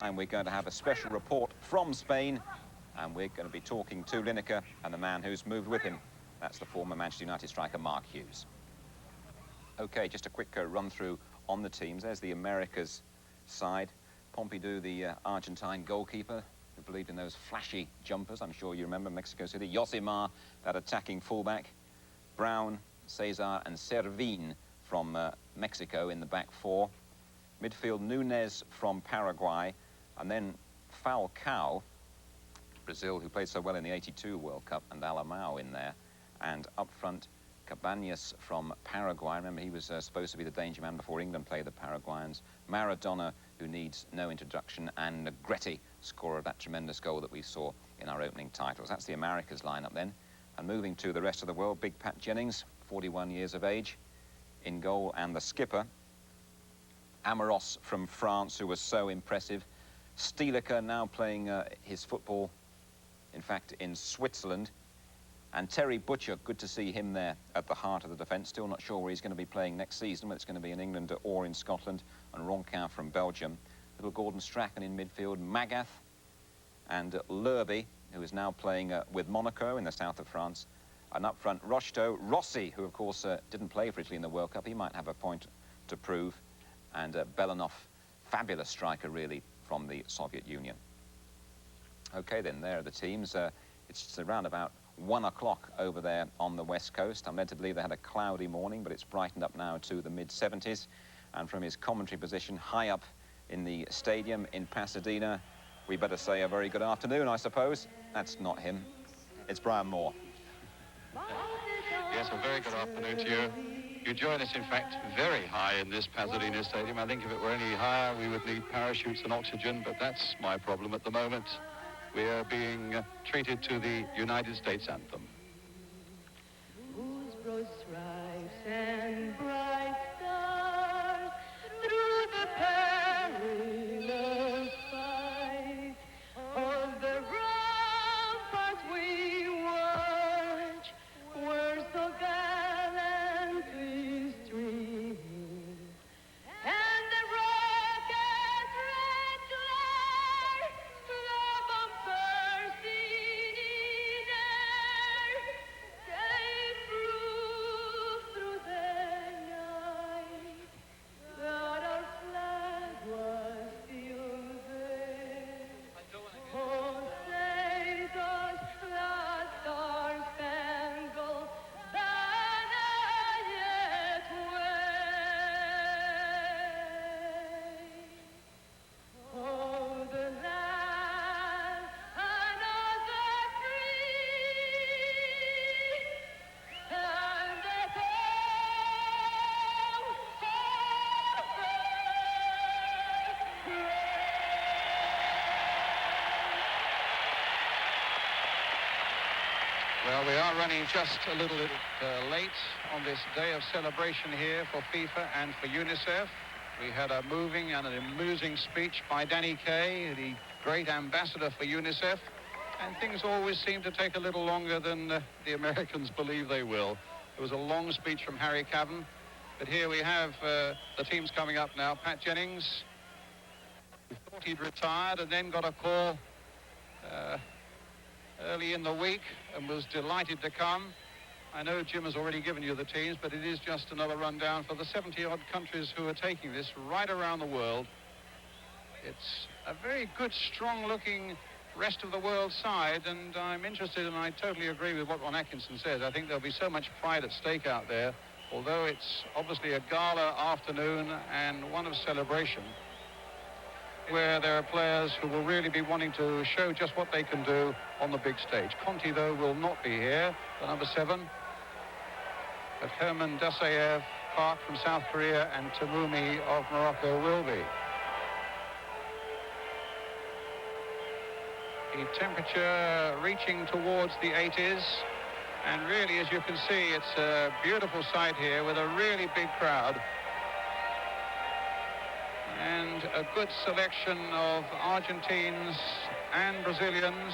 And we're going to have a special report from Spain, and we're going to be talking to Lineker and the man who's moved with him. That's the former Manchester United striker, Mark Hughes. OK, just a quick run through on the teams. There's the Americas side. Pumpido, the Argentine goalkeeper, who believed in those flashy jumpers. I'm sure you remember Mexico City. Josimar, that attacking fullback. Brown, Cesar and Servin from Mexico in the back four. Midfield, Núñez from Paraguay. And then Falcao, Brazil, who played so well in the '82 World Cup, and Alemao in there. And up front, Cabanas from Paraguay. Remember, he was supposed to be the danger man before England played the Paraguayans. Maradona, who needs no introduction, and Negrete, scorer of that tremendous goal that we saw in our opening titles. That's the Americas lineup then. And moving to the rest of the world, Big Pat Jennings, 41 years of age, in goal, and the skipper, Amoros from France, who was so impressive. Stiliker now playing his football, in fact, in Switzerland. And Terry Butcher, good to see him there at the heart of the defence. Still not sure where he's going to be playing next season, whether it's going to be in England or in Scotland. And Ronquin from Belgium. Little Gordon Strachan in midfield. Magath and Lerby, who is now playing with Monaco in the south of France. And up front, Rocheteau, Rossi, who of course didn't play for Italy in the World Cup. He might have a point to prove. And Belanov, fabulous striker really from the Soviet Union. OK then, there are the teams. It's around about 1 o'clock over there on the west coast. I'm led to believe they had a cloudy morning, but it's brightened up now to the mid-70s. And from his commentary position high up in the stadium in Pasadena, we better say a very good afternoon, I suppose. That's not him. It's Brian Moore. Yes, a very good afternoon to you. You join us, in fact, very high in this Pasadena Stadium. I think if it were any higher, we would need parachutes and oxygen, but that's my problem at the moment. We are being treated to the United States anthem. Whose broad stripes and bright stars through the perilous fight, on the ramparts we watch, were so gallantly streaming, and the rocket's red glare flung on bursting in air, gave proof through the night that our flag was still there. Oh, say does the star-spangled banner yet wave? Oh, the land another free, and the Well, we are running just a little late on this day of celebration here for FIFA and for UNICEF. We had a moving and an amusing speech by Danny Kaye, the great ambassador for UNICEF, and things always seem to take a little longer than the Americans believe they will. There was a long speech from Harry Cavan, but here we have the teams coming up now. Pat Jennings, who thought he'd retired and then got a call early in the week and was delighted to come. I know Jim has already given you the teams, but it is just another rundown for the 70-odd countries who are taking this right around the world. It's a very good, strong-looking rest of the world side, and I'm interested, and I totally agree with what Ron Atkinson says. I think there'll be so much pride at stake out there, although it's obviously a gala afternoon and one of celebration, where there are players who will really be wanting to show just what they can do on the big stage. Conti, though, will not be here, the number 7. But Herman Dasayev, Park from South Korea, and Tamumi of Morocco will be. The temperature reaching towards the 80s. And really, as you can see, it's a beautiful sight here with a really big crowd. And a good selection of Argentines and Brazilians.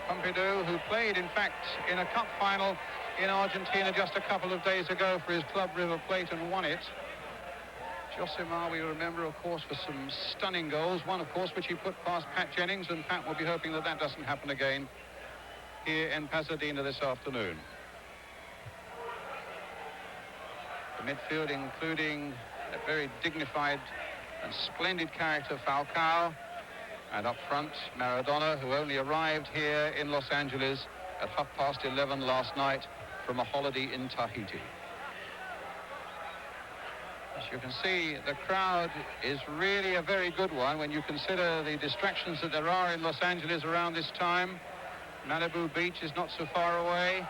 Pumpido, who played, in fact, in a cup final in Argentina just a couple of days ago for his club River Plate and won it. Josimar, we remember, of course, for some stunning goals. One, of course, which he put past Pat Jennings, and Pat will be hoping that that doesn't happen again here in Pasadena this afternoon. The midfield, including a very dignified and splendid character, Falcao, and up front, Maradona, who only arrived here in Los Angeles at 11:30 last night from a holiday in Tahiti. As you can see, the crowd is really a very good one when you consider the distractions that there are in Los Angeles around this time. Malibu Beach is not so far away.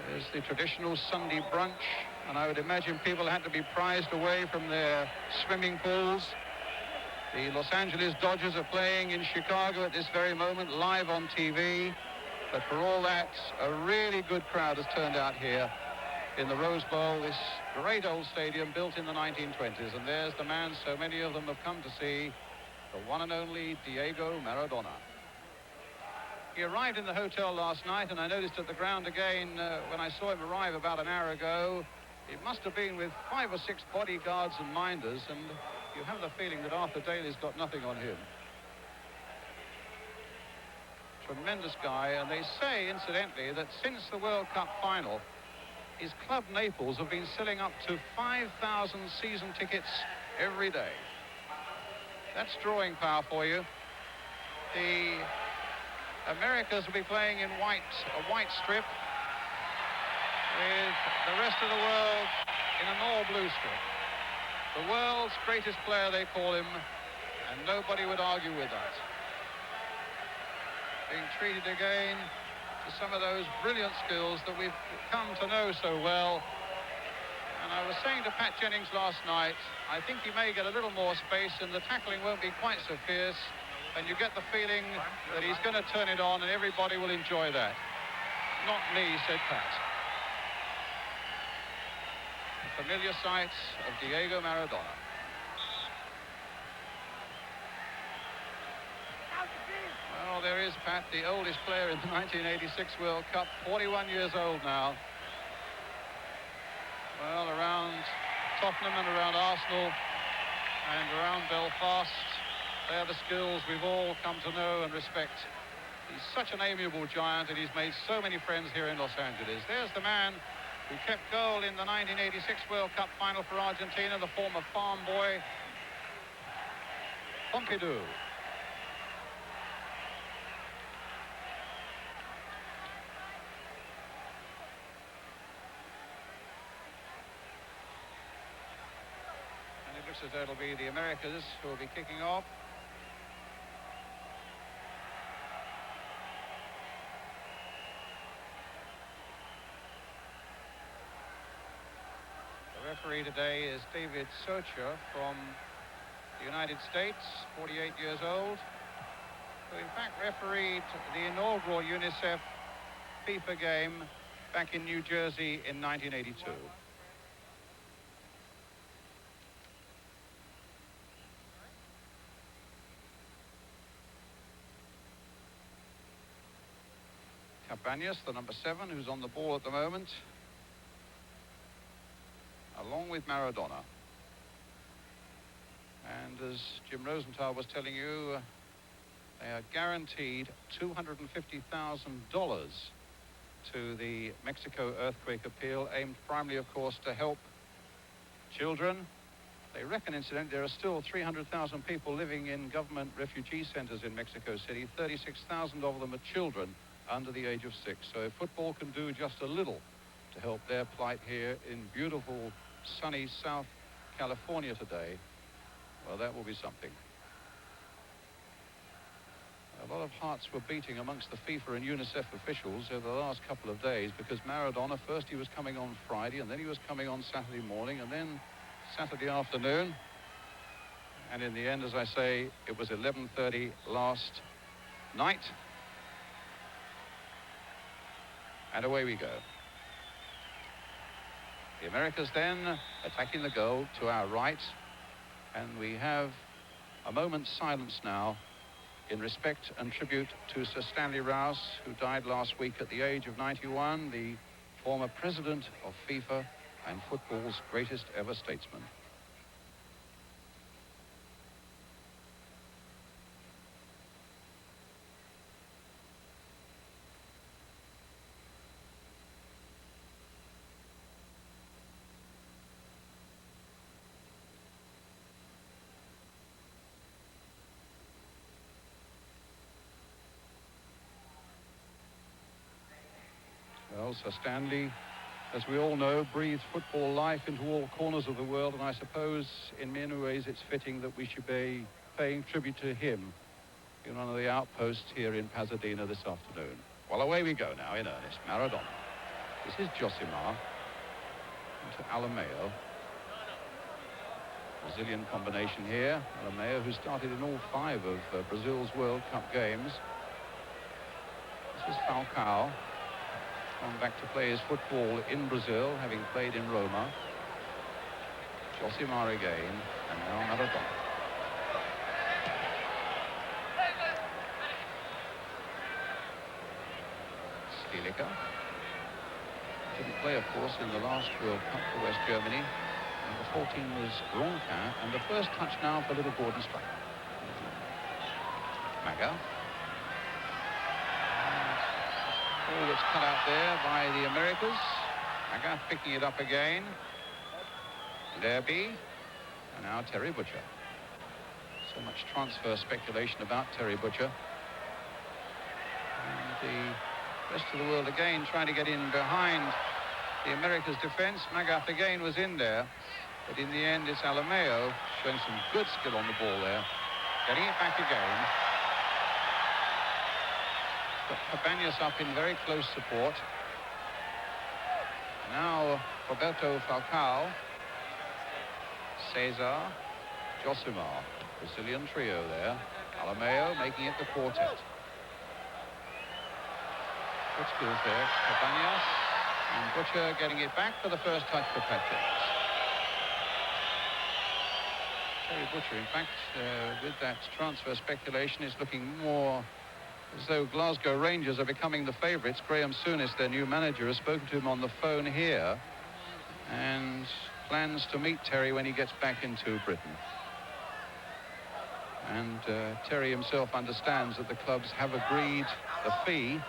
There's the traditional Sunday brunch, and I would imagine people had to be prized away from their swimming pools. The Los Angeles Dodgers are playing in Chicago at this very moment, live on TV. But for all that, a really good crowd has turned out here in the Rose Bowl, this great old stadium built in the 1920s. And there's the man so many of them have come to see, the one and only Diego Maradona. He arrived in the hotel last night, and I noticed at the ground again when I saw him arrive about an hour ago, it must have been with 5 or 6 bodyguards and minders, and you have the feeling that Arthur Daly's got nothing on him. Tremendous guy, and they say, incidentally, that since the World Cup final, his club Naples have been selling up to 5,000 season tickets every day. That's drawing power for you. The Americas will be playing in a white strip, with the rest of the world in an all-blue strip. The world's greatest player, they call him, and nobody would argue with that. Being treated again to some of those brilliant skills that we've come to know so well. And I was saying to Pat Jennings last night, I think he may get a little more space and the tackling won't be quite so fierce, and you get the feeling that he's going to turn it on and everybody will enjoy that. Not me, said Pat. The familiar sights of Diego Maradona. Well, there is Pat, the oldest player in the 1986 World Cup, 41 years old now. Well, around Tottenham and around Arsenal and around Belfast, they're the skills we've all come to know and respect. He's such an amiable giant, and he's made so many friends here in Los Angeles. There's the man who kept goal in the 1986 World Cup final for Argentina, the former farm boy, Pumpido. Looks as though it'll be the Americas who will be kicking off. The referee today is David Socha from the United States, 48 years old, who in fact refereed the inaugural UNICEF FIFA game back in New Jersey in 1982. Cabanas, the number 7, who's on the ball at the moment, along with Maradona. And as Jim Rosenthal was telling you, they are guaranteed $250,000 to the Mexico earthquake appeal, aimed primarily, of course, to help children. They reckon, incidentally, there are still 300,000 people living in government refugee centers in Mexico City. 36,000 of them are children under the age of 6. So if football can do just a little to help their plight here in beautiful, sunny South California today, well, that will be something. A lot of hearts were beating amongst the FIFA and UNICEF officials over the last couple of days, because Maradona, first he was coming on Friday, and then he was coming on Saturday morning, and then Saturday afternoon. And in the end, as I say, it was 11:30 last night. And away we go. The Americas then attacking the goal to our right. And we have a moment's silence now in respect and tribute to Sir Stanley Rouse, who died last week at the age of 91, the former president of FIFA and football's greatest ever statesman. Well, Sir Stanley, as we all know, breathes football life into all corners of the world, and I suppose in many ways it's fitting that we should be paying tribute to him in one of the outposts here in Pasadena this afternoon. Well, away we go now in earnest. Maradona. This is Josimar into Alemao. Brazilian combination here. Alemao, who started in all 5 of Brazil's World Cup games. This is Falcao. Gone back to play his football in Brazil, having played in Roma. Josimar again, and now Maradona. Stilica. Didn't play, of course, in the last World Cup for West Germany. Number 14 was Ronca, and the first touch now for little Gordon Strike. Maga. Ball that's cut out there by the Americas. Maga picking it up again. Lerby. And now Terry Butcher. So much transfer speculation about Terry Butcher. And the rest of the world again trying to get in behind the Americas' defence. Magath again was in there, but in the end it's Alemao showing some good skill on the ball there, getting it back again. Got Cabanas up in very close support. Now Roberto, Falcao, Cesar, Josimar, Brazilian trio there. Alemao making it the quartet. Good skills there. Cabanas and Butcher getting it back for the first touch for Patrick. Terry Butcher, in fact, with that transfer speculation, is looking more as though Glasgow Rangers are becoming the favourites. Graham Souness, their new manager, has spoken to him on the phone here and plans to meet Terry when he gets back into Britain. And Terry himself understands that the clubs have agreed the fee,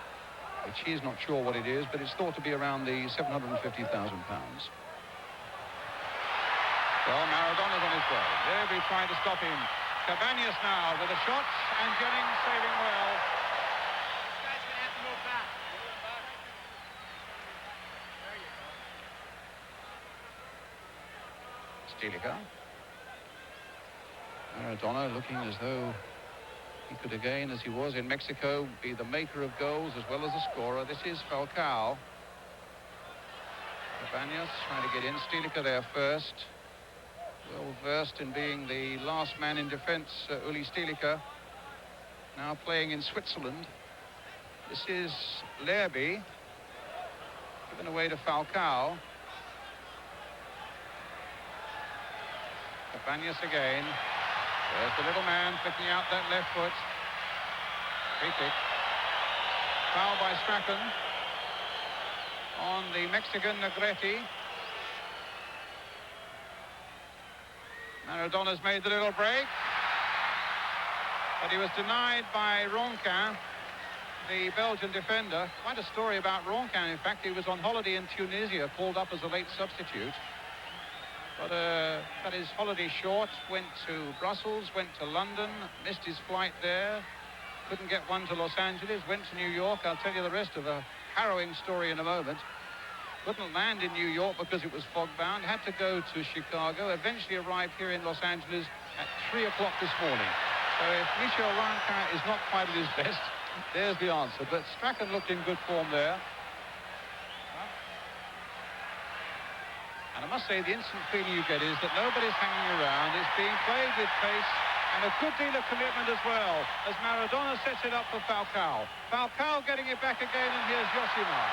which he's not sure what it is, but it's thought to be around the £750,000. Well, Maradona's on his way. Nery trying to stop him. Cabanas now with a shot, and Jennings saving well. Stilica. Maradona looking as though he could again, as he was in Mexico, be the maker of goals as well as a scorer. This is Falcao. Cabanas trying to get in. Stilica there first. Well versed in being the last man in defence, Uli Stilica. Now playing in Switzerland. This is Lerby. Given away to Falcao. Cabanas again. There's the little man flicking out that left foot. Free kick. Foul by Strachan on the Mexican Negrete. Maradona's made the little break, but he was denied by Ronca, the Belgian defender. Quite a story about Ronca. In fact, he was on holiday in Tunisia, called up as a late substitute. But cut his holiday short, went to Brussels, went to London, missed his flight there, couldn't get one to Los Angeles, went to New York. I'll tell you the rest of a harrowing story in a moment. Couldn't land in New York because it was fog-bound, had to go to Chicago, eventually arrived here in Los Angeles at 3 o'clock this morning. So if Michel Ronca is not quite at his best, there's the answer. But Strachan looked in good form there. And I must say, the instant feeling you get is that nobody's hanging around. It's being played with pace and a good deal of commitment as well, as Maradona sets it up for Falcao. Falcao getting it back again, and here's Josimar.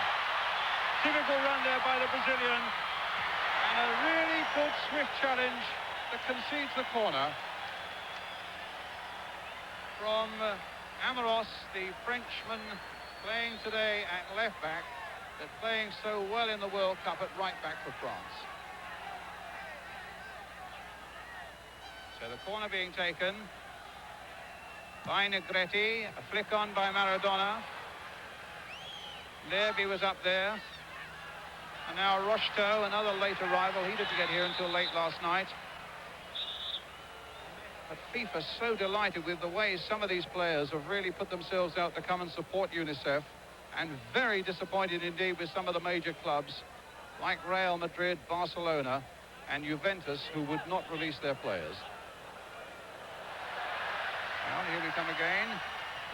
Typical run there by the Brazilian, and a really good swift challenge that concedes the corner from Amoros, the Frenchman playing today at left back, but playing so well in the World Cup at right back for France. So the corner being taken by Negrete, a flick on by Maradona. Lerby was up there. And now Rocheteau, another late arrival. He didn't get here until late last night. But FIFA's so delighted with the way some of these players have really put themselves out to come and support UNICEF. and very disappointed indeed with some of the major clubs like Real Madrid, Barcelona and Juventus, who would not release their players. Well, here we come again.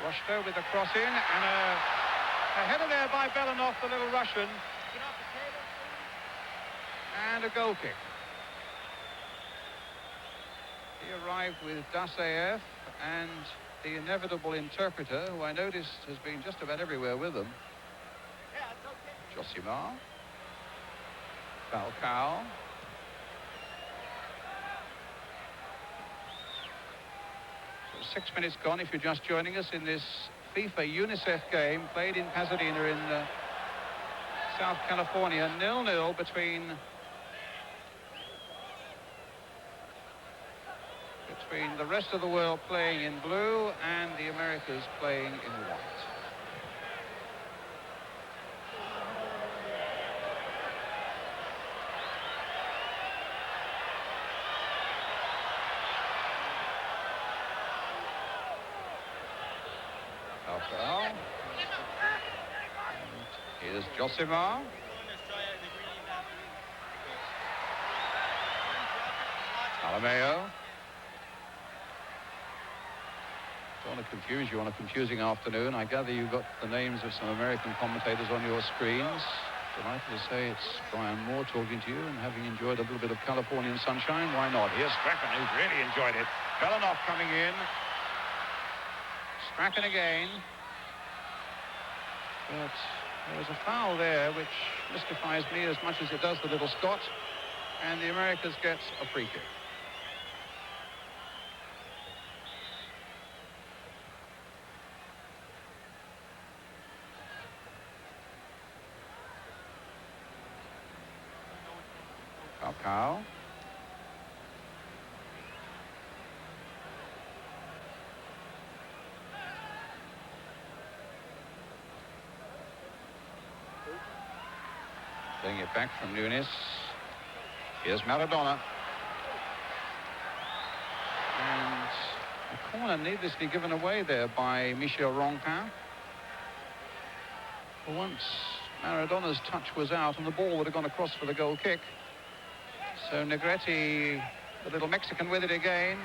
Rosto with a cross in, and a header there by Belanov, the little Russian. And a goal kick. He arrived with Dasaev and the inevitable interpreter, who I noticed has been just about everywhere with them. Josimar. Falcao. So 6 minutes gone if you're just joining us in this FIFA UNICEF game played in Pasadena in South California. 0-0 between the rest of the world playing in blue and the Americas playing in white. Falcao. Here's Josimar. Alemao. Don't want to confuse you on a confusing afternoon. I gather you've got the names of some American commentators on your screens. Delighted to say it's Brian Moore talking to you, and having enjoyed a little bit of Californian sunshine, why not? Here's Strachan, who's really enjoyed it. Belanov coming in. Strachan again. But there was a foul there which mystifies me as much as it does the little Scot. And the Americas gets a free kick. Falcao. Getting it back from Nunes. Here's Maradona. And a corner needlessly given away there by Michel Ronquin. For once, Maradona's touch was out and the ball would have gone across for the goal kick. So Negrete, the little Mexican, with it again,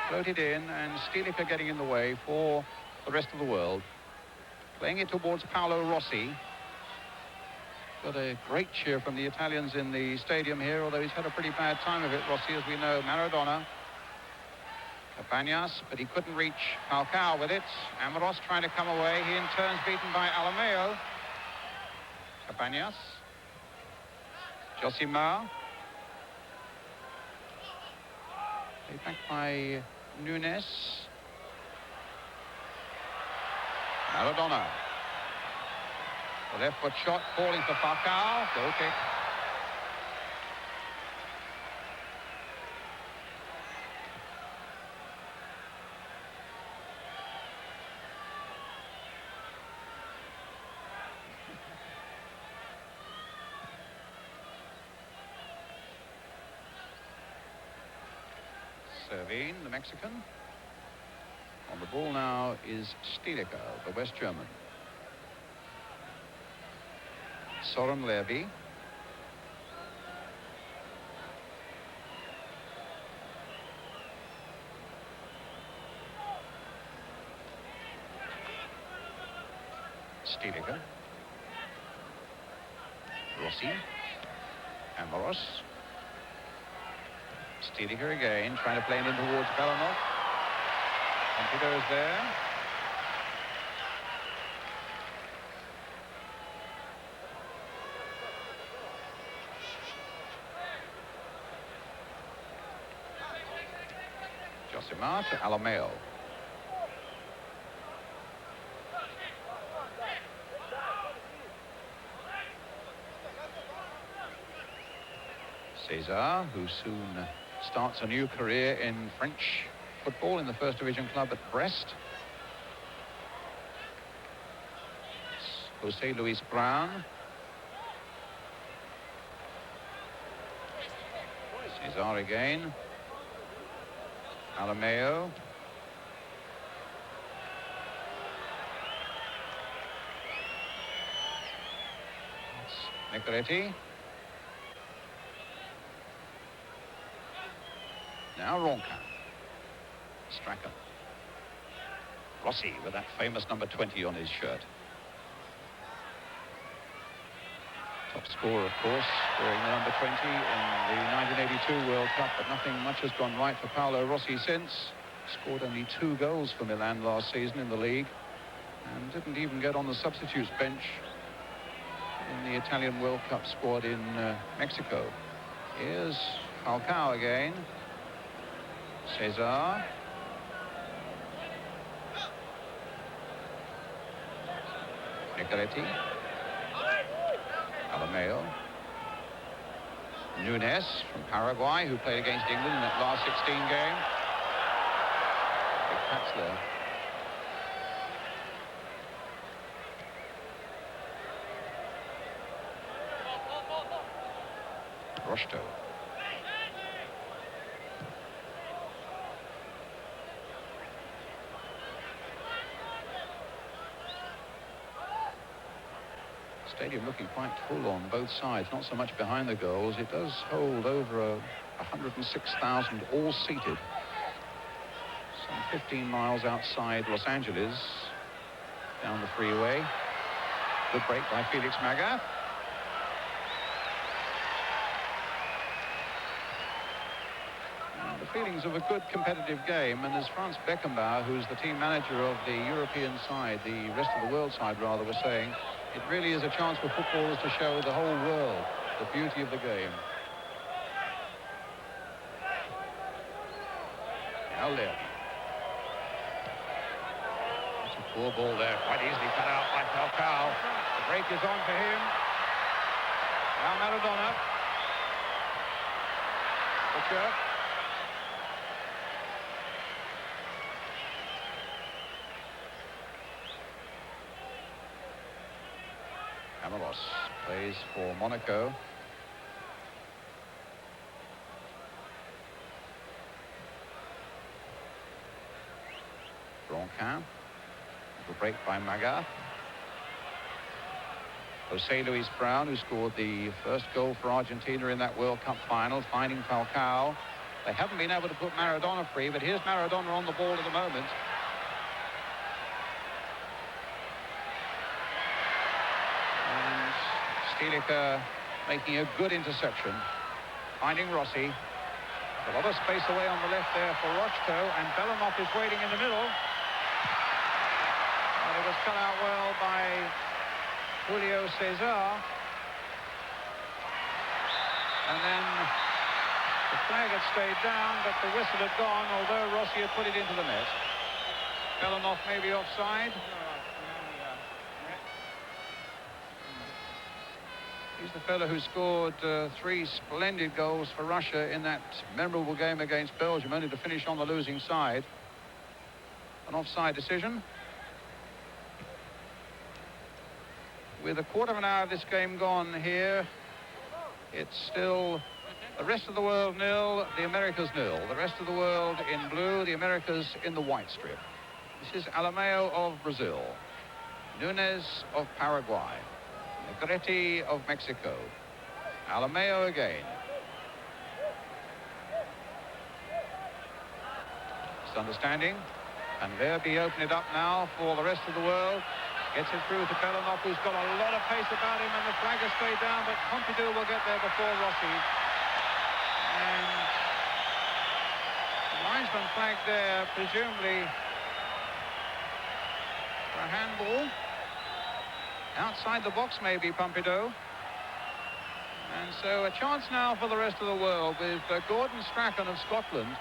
floated in, and Stilica getting in the way for the rest of the world. Playing it towards Paolo Rossi. Got a great cheer from the Italians in the stadium here, although he's had a pretty bad time of it, Rossi, as we know. Maradona. Cabanas, but he couldn't reach Falcao with it. Amoros trying to come away. He in turn beaten by Alemao. Cabanas. Josimar. Back by Nunes. Maradona. The left foot shot falling for Falcao. Goal kick. Servin, the Mexican. On the ball now is Stilica, the West German. Sorum Levy. Stilica. Rossi. Amoros. Stilica again, trying to play it in towards Belanov. Pumpido is there. Josimar to Alemao. Cesar, who soon starts a new career in French football in the first division club at Brest. José Luis Brown. Cesar again. Alemao. Negrete. Now Ronca. Strachan. Rossi with that famous number 20 on his shirt. Top scorer, of course, wearing the number 20 in the 1982 World Cup, but nothing much has gone right for Paolo Rossi since. Scored only 2 goals for Milan last season in the league and didn't even get on the substitutes bench in the Italian World Cup squad in Mexico. Here's Falcao again. Cesar. Negrete. Alemao. Nunes from Paraguay, who played against England in that last 16 game. Big patch there. Roberto. Stadium looking quite full on both sides, not so much behind the goals. It does hold over 106,000 all seated. Some 15 miles outside Los Angeles, down the freeway. Good break by Felix Magath. The feelings of a good competitive game, and as Franz Beckenbauer, who's the team manager of the European side, the rest of the world side rather, was saying, it really is a chance for footballers to show the whole world the beauty of the game. Now there. It's a poor ball there, quite easily cut out by Falcao. The break is on for him. Now Maradona. Socha. Cabanas plays for Monaco. Ronca. Little break by Magath. José Luis Brown, who scored the first goal for Argentina in that World Cup final, finding Falcao. They haven't been able to put Maradona free, but here's Maradona on the ball at the moment. Stilica making a good interception, finding Rossi. A lot of space away on the left there for Rochto, and Bellinov is waiting in the middle. And it was cut out well by Julio Cesar. And then the flag had stayed down, but the whistle had gone, although Rossi had put it into the net. Bellinov may be offside. He's the fellow who scored 3 splendid goals for Russia in that memorable game against Belgium, only to finish on the losing side. An offside decision. With a quarter of an hour of this game gone here, it's still the rest of the world 0, the Americas 0. The rest of the world in blue, the Americas in the white strip. This is Alemao of Brazil, Nunes of Paraguay, Negrete of Mexico. Alemao again. It's understanding. And Verbi open it up now for the rest of the world. Gets it through to Bellinov, who's got a lot of pace about him, and the flag has stayed down, but Pumpido will get there before Rossi. And the linesman flagged there, presumably for a handball. Outside the box, maybe, Pumpido. And so a chance now for the rest of the world with Gordon Strachan of Scotland.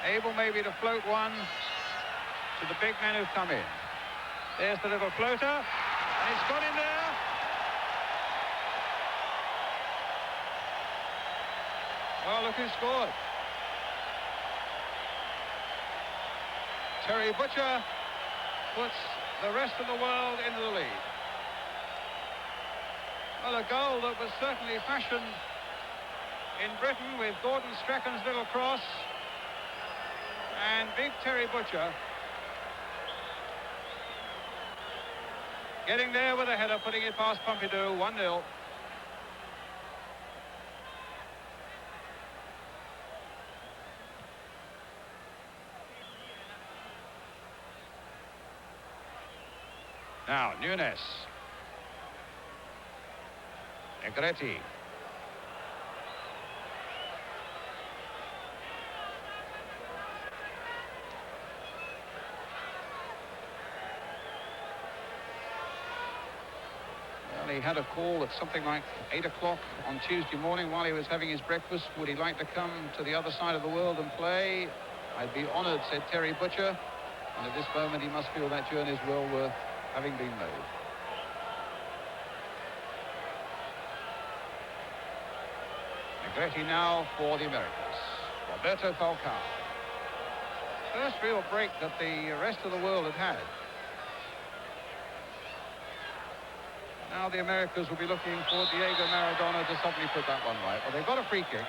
Able maybe to float one to the big men who've come in. There's the little floater, and it's got in there. Well, look who scored. Terry Butcher puts the rest of the world into the lead. Well, a goal that was certainly fashioned in Britain with Gordon Strachan's little cross and big Terry Butcher Getting there with a header, putting it past Pumpido, 1-0. Now, Nunes. Negrete. Well, he had a call at something like 8 o'clock on Tuesday morning while he was having his breakfast. Would he like to come to the other side of the world and play? I'd be honoured, said Terry Butcher. And at this moment, he must feel that journey is well worth having been made. Negrete now for the Americans. Roberto Falcao. First real break that the rest of the world had had. Now the Americans will be looking for Diego Maradona to suddenly put that one right. Well, they've got a free kick.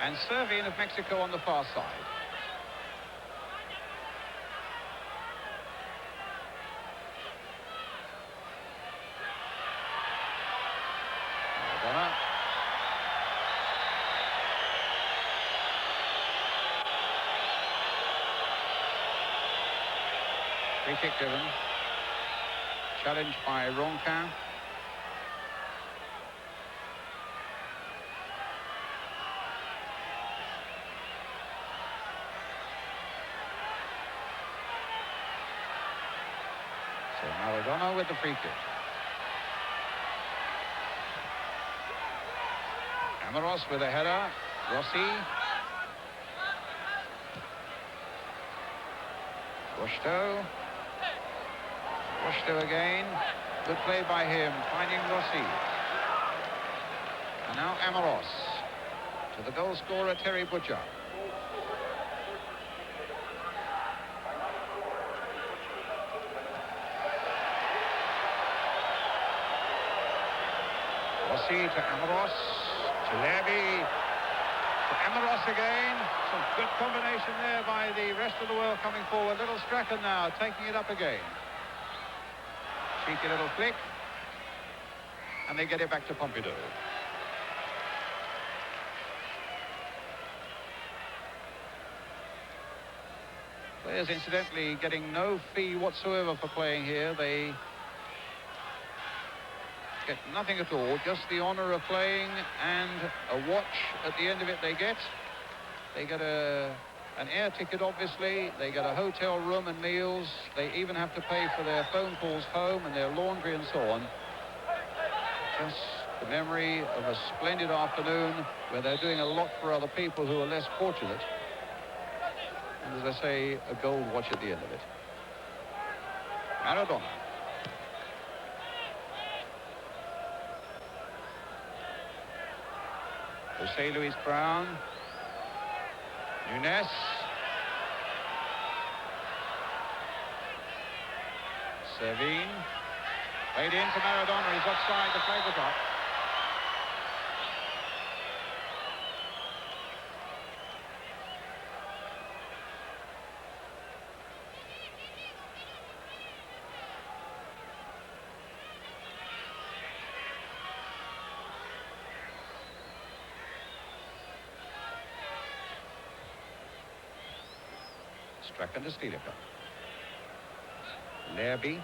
And Servin of Mexico on the far side. Maradona. Free kick given. Challenged by Ronquin. So Maradona with the free kick. Amaros with a header. Rossi. Rosto again. Good play by him, finding Rossi. And now Amaros to the goal scorer, Terry Butcher. Rossi to Amaros, to Levy, to Amaros again. Some good combination there by the rest of the world coming forward. Little Strachan now, taking it up again. Cheeky little flick. And they get it back to Pumpido. Players, incidentally, getting no fee whatsoever for playing here. They get nothing at all, just the honour of playing and a watch at the end of it they get. They get an air ticket, obviously. They get a hotel room and meals. They even have to pay for their phone calls home and their laundry and so on. Just the memory of a splendid afternoon where they're doing a lot for other people who are less fortunate. And as I say, a gold watch at the end of it. Maradona. José Luis Brown. Nunes. Servin. Played in to Maradona. He's offside. The flag was up. Strachan to Silva. Nery.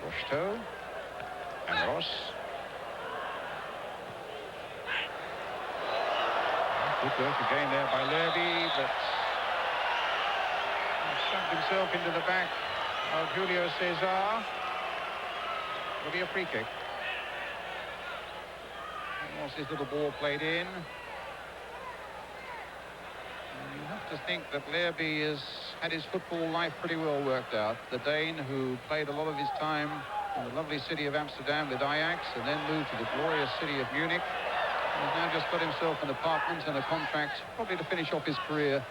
Rosto. And Ross. Good work again there by Nery, but he shoved himself into the back of Julio Cesar. It'll be a free kick. And Ross's little ball played in. You have to think that Nery has had his football life pretty well worked out. The Dane who played a lot of his time in the lovely city of Amsterdam with Ajax and then moved to the glorious city of Munich. He's now just got himself an apartment and a contract, probably to finish off his career.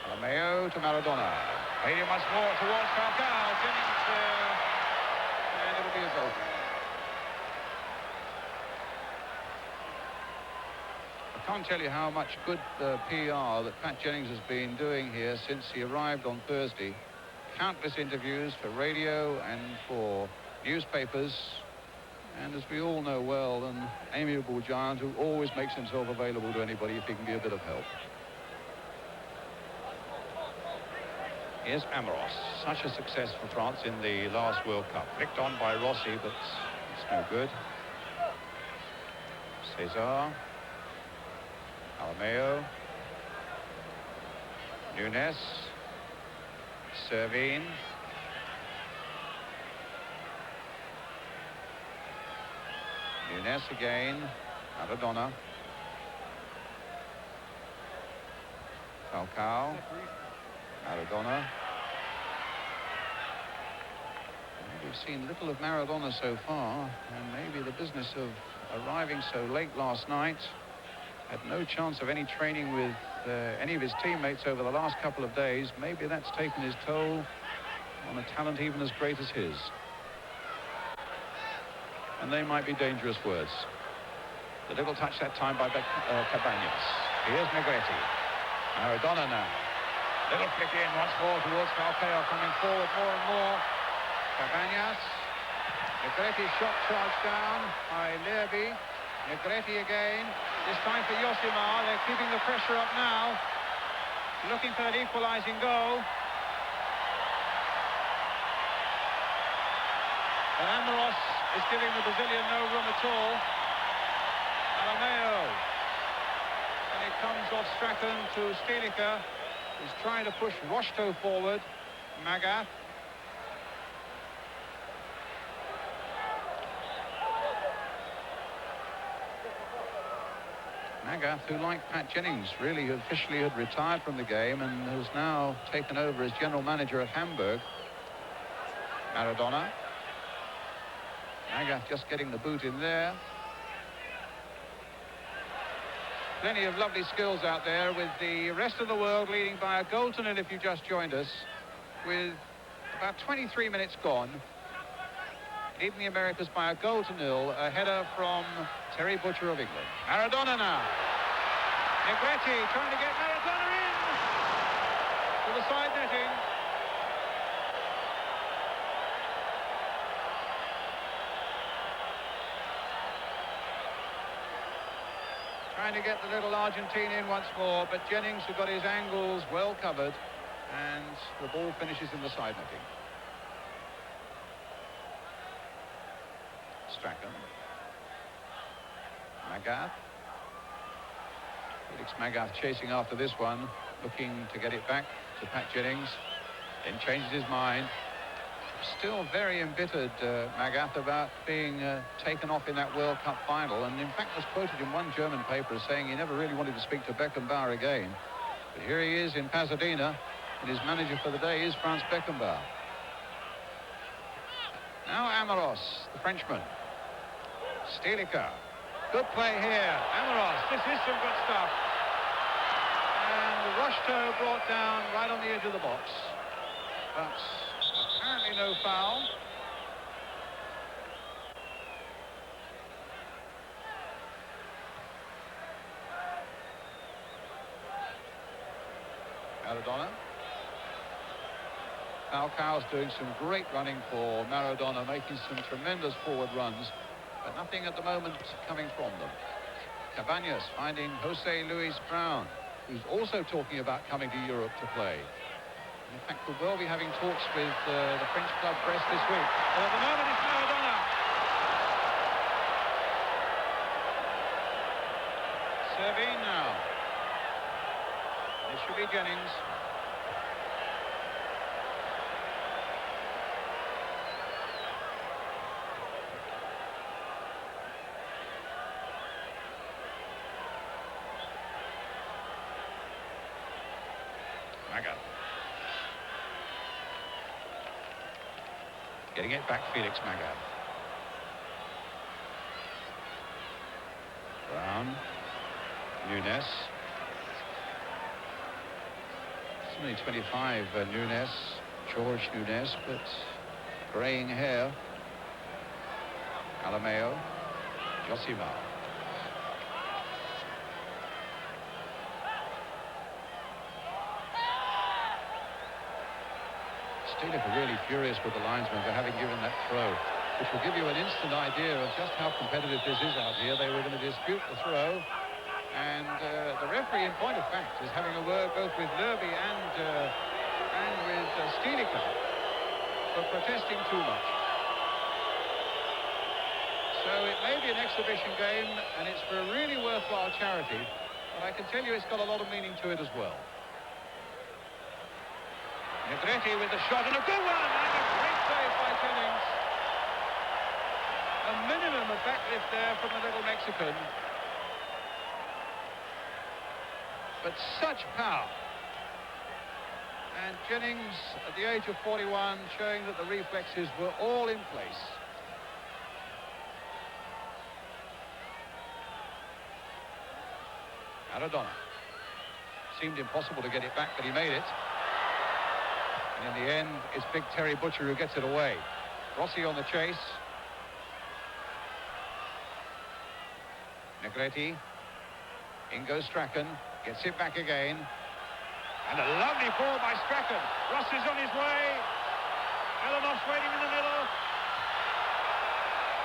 Alemao to Maradona. Played it much more towards Falcao. And it'll be a goal. can't tell you how much good PR that Pat Jennings has been doing here since he arrived on Thursday. Countless interviews for radio and for newspapers. And as we all know well, an amiable giant who always makes himself available to anybody if he can be a bit of help. Here's Amoros. Such a success for France in the last World Cup. Flicked on by Rossi, but it's no good. Cesar. Alemao. Nunes. Servin. Nunes again. Maradona. Falcao. Maradona. We've seen little of Maradona so far, and maybe the business of arriving so late last night, had no chance of any training with any of his teammates over the last couple of days. Maybe that's taken his toll on a talent even as great as his. And they might be dangerous words. The little touch that time by Cabanas. Here's Negrete. Maradona now. Little flick in once more towards Falcao, coming forward more and more. Cabanas. Negrete shot charged down by Nery. Negrete again. This time for Josimar. They're keeping the pressure up now. Looking for an equalising goal. And Amoros is giving the Brazilian no room at all. Alemao. And it comes off Strachan to Stilica. He's trying to push Rocheteau forward. Magath. Magath, who, like Pat Jennings, really officially had retired from the game and has now taken over as general manager at Hamburg. Maradona. Magath just getting the boot in there. Plenty of lovely skills out there, with the rest of the world leading by a goal to nil if you just joined us, with about 23 minutes gone. Leading the Americas by a goal to nil, a header from Terry Butcher of England. Maradona now. Negrete trying to get Maradona in to the side netting. Trying to get the little Argentine in once more, but Jennings, who got his angles well covered, and the ball finishes in the side netting. Strachan. Magath. Felix Magath chasing after this one, looking to get it back to Pat Jennings, then changes his mind. Still very embittered, Magath, about being taken off in that World Cup final, and in fact was quoted in one German paper as saying he never really wanted to speak to Beckenbauer again. But here he is in Pasadena, and his manager for the day is Franz Beckenbauer. Now Amoros, the Frenchman. Stilica. Good play here. Amoros, this is some good stuff. And Rocheteau brought down right on the edge of the box. But apparently no foul. Maradona. Falcao's doing some great running for Maradona, making some tremendous forward runs, but nothing at the moment coming from them. Cabanas finding Jose Luis Brown, who's also talking about coming to Europe to play. In fact, we'll well be having talks with the French club Brest this week. But at the moment, it's Maradona. Servin now. This should be Jennings. Magath. Getting it back, Felix Magath. Brown. Nunes. It's only 25, Nunes. George Nunes, but greying hair. Alemao. Josimar. Silva really furious with the linesman for having given that throw, which will give you an instant idea of just how competitive this is out here. They were going to dispute the throw, and the referee, in point of fact, is having a word both with Nery and with Silva for protesting too much. So it may be an exhibition game, and it's for a really worthwhile charity, but I can tell you it's got a lot of meaning to it as well. Negrete with the shot, and a good one, and a great save by Jennings. A minimum of backlift there from the little Mexican. But such power. And Jennings, at the age of 41, showing that the reflexes were all in place. Maradona. Seemed impossible to get it back, but he made it. And in the end, it's big Terry Butcher who gets it away. Rossi on the chase. Negrete. In goes Strachan. Gets it back again. And a lovely ball by Strachan. Ross is on his way. Elanov's waiting in the middle.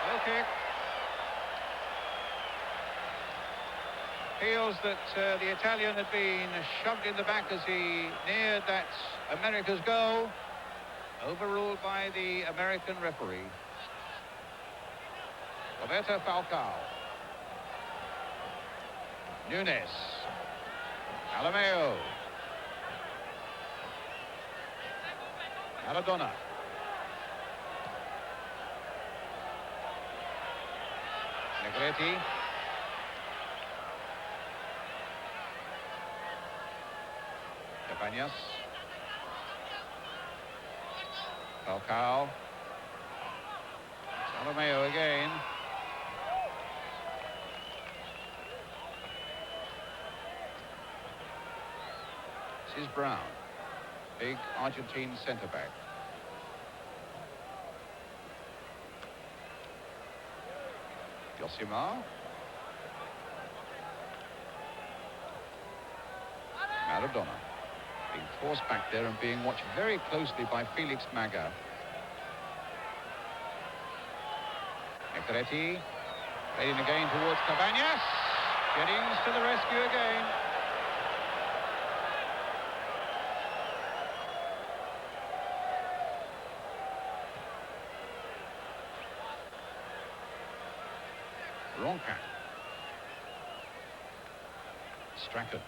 No kick. Feels that the Italian had been shoved in the back as he neared that America's goal. Overruled by the American referee. Roberto Falcao. Nunes. Alemao. Maradona. Negrete. Cabanas. Falcao. Alemao again. This is Brown, big Argentine centre-back. Josimar. Maradona. Being forced back there and being watched very closely by Felix Maga. Negrete. Playing again towards Cabanas. Jennings to the rescue again. Ronca. Strachan.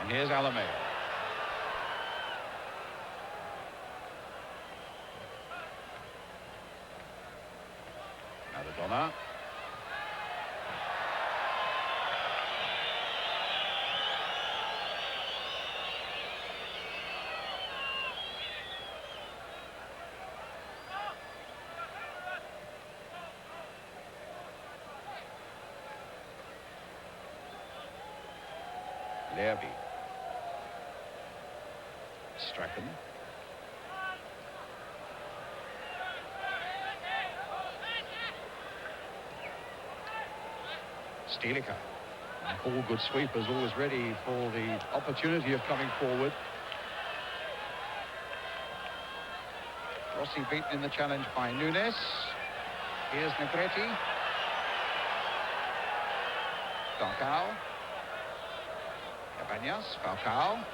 And here's Alemao. Maradona. Nery. Strachan. Silva. All good sweepers, always ready for the opportunity of coming forward. Rossi beaten in the challenge by Nunes. Here's Negrete. Falcao. Cabanas. Falcao.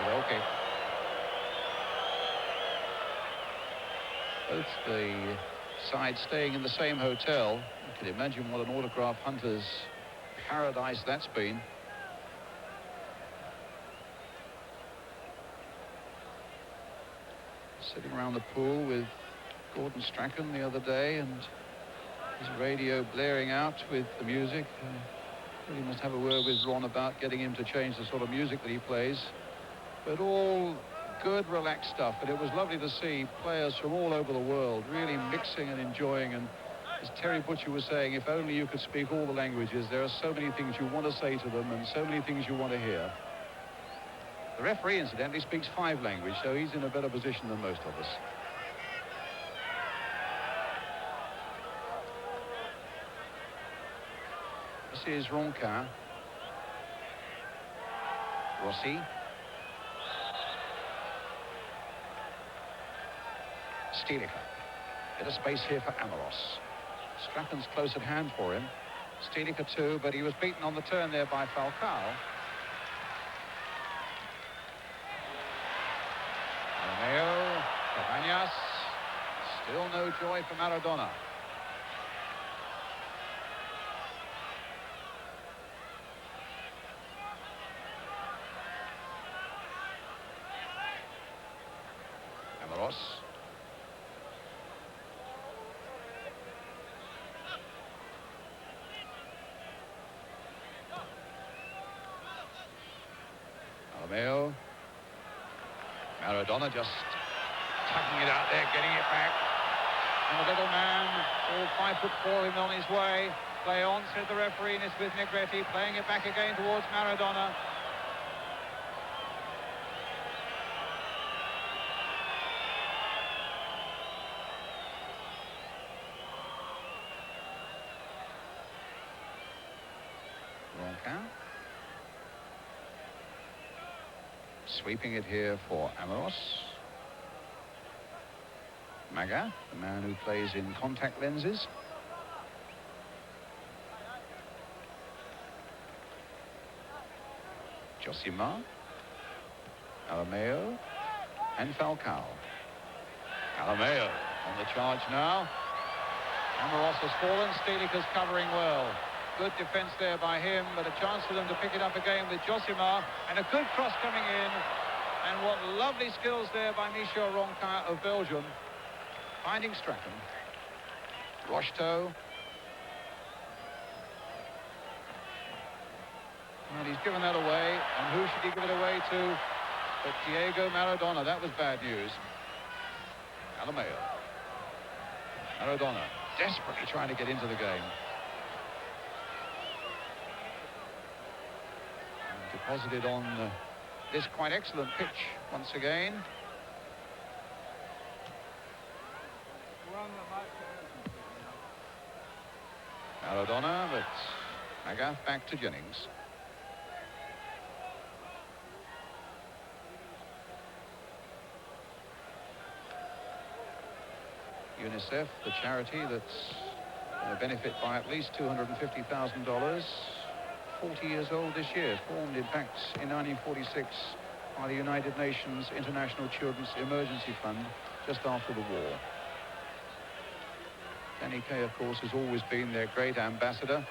Okay. Both the sides staying in the same hotel. You can imagine what an autograph hunter's paradise that's been. Sitting around the pool with Gordon Strachan the other day, and his radio blaring out with the music. Really must have a word with Ron about getting him to change the sort of music that he plays. But all good, relaxed stuff. And it was lovely to see players from all over the world really mixing and enjoying. And as Terry Butcher was saying, if only you could speak all the languages, there are so many things you want to say to them and so many things you want to hear. The referee, incidentally, speaks 5 languages, so he's in a better position than most of us. This is Ronca. Rossi. Stilica. Bit of space here for Amoros. Strachan's close at hand for him. Stilica too, but he was beaten on the turn there by Falcao. Alemao, Cabanas. Still no joy for Maradona. Amoros. Alemao. Maradona just tucking it out there, getting it back. And the little man, all 5'4", him on his way. Play on, said the referee, and it's with Negrete, playing it back again towards Maradona. Sweeping it here for Amoros. Maga, the man who plays in contact lenses. Josimar. Alemao. And Falcao. Alemao on the charge now. Amoros has fallen. Stilica's covering well. Good defense there by him, but a chance for them to pick it up again with Josimar, and a good cross coming in. And what lovely skills there by Michel Ronca of Belgium, finding Strachan. Rocheteau. And he's given that away, and who should he give it away to but Diego Maradona? That was bad news. Alemao. Maradona desperately trying to get into the game. Deposited on this quite excellent pitch once again. Maradona, but Maga back to Jennings. UNICEF, the charity that's going to benefit by at least $250,000. 40 years old this year, formed in fact in 1946 by the United Nations International Children's Emergency Fund just after the war. Danny Kaye, of course, has always been their great ambassador,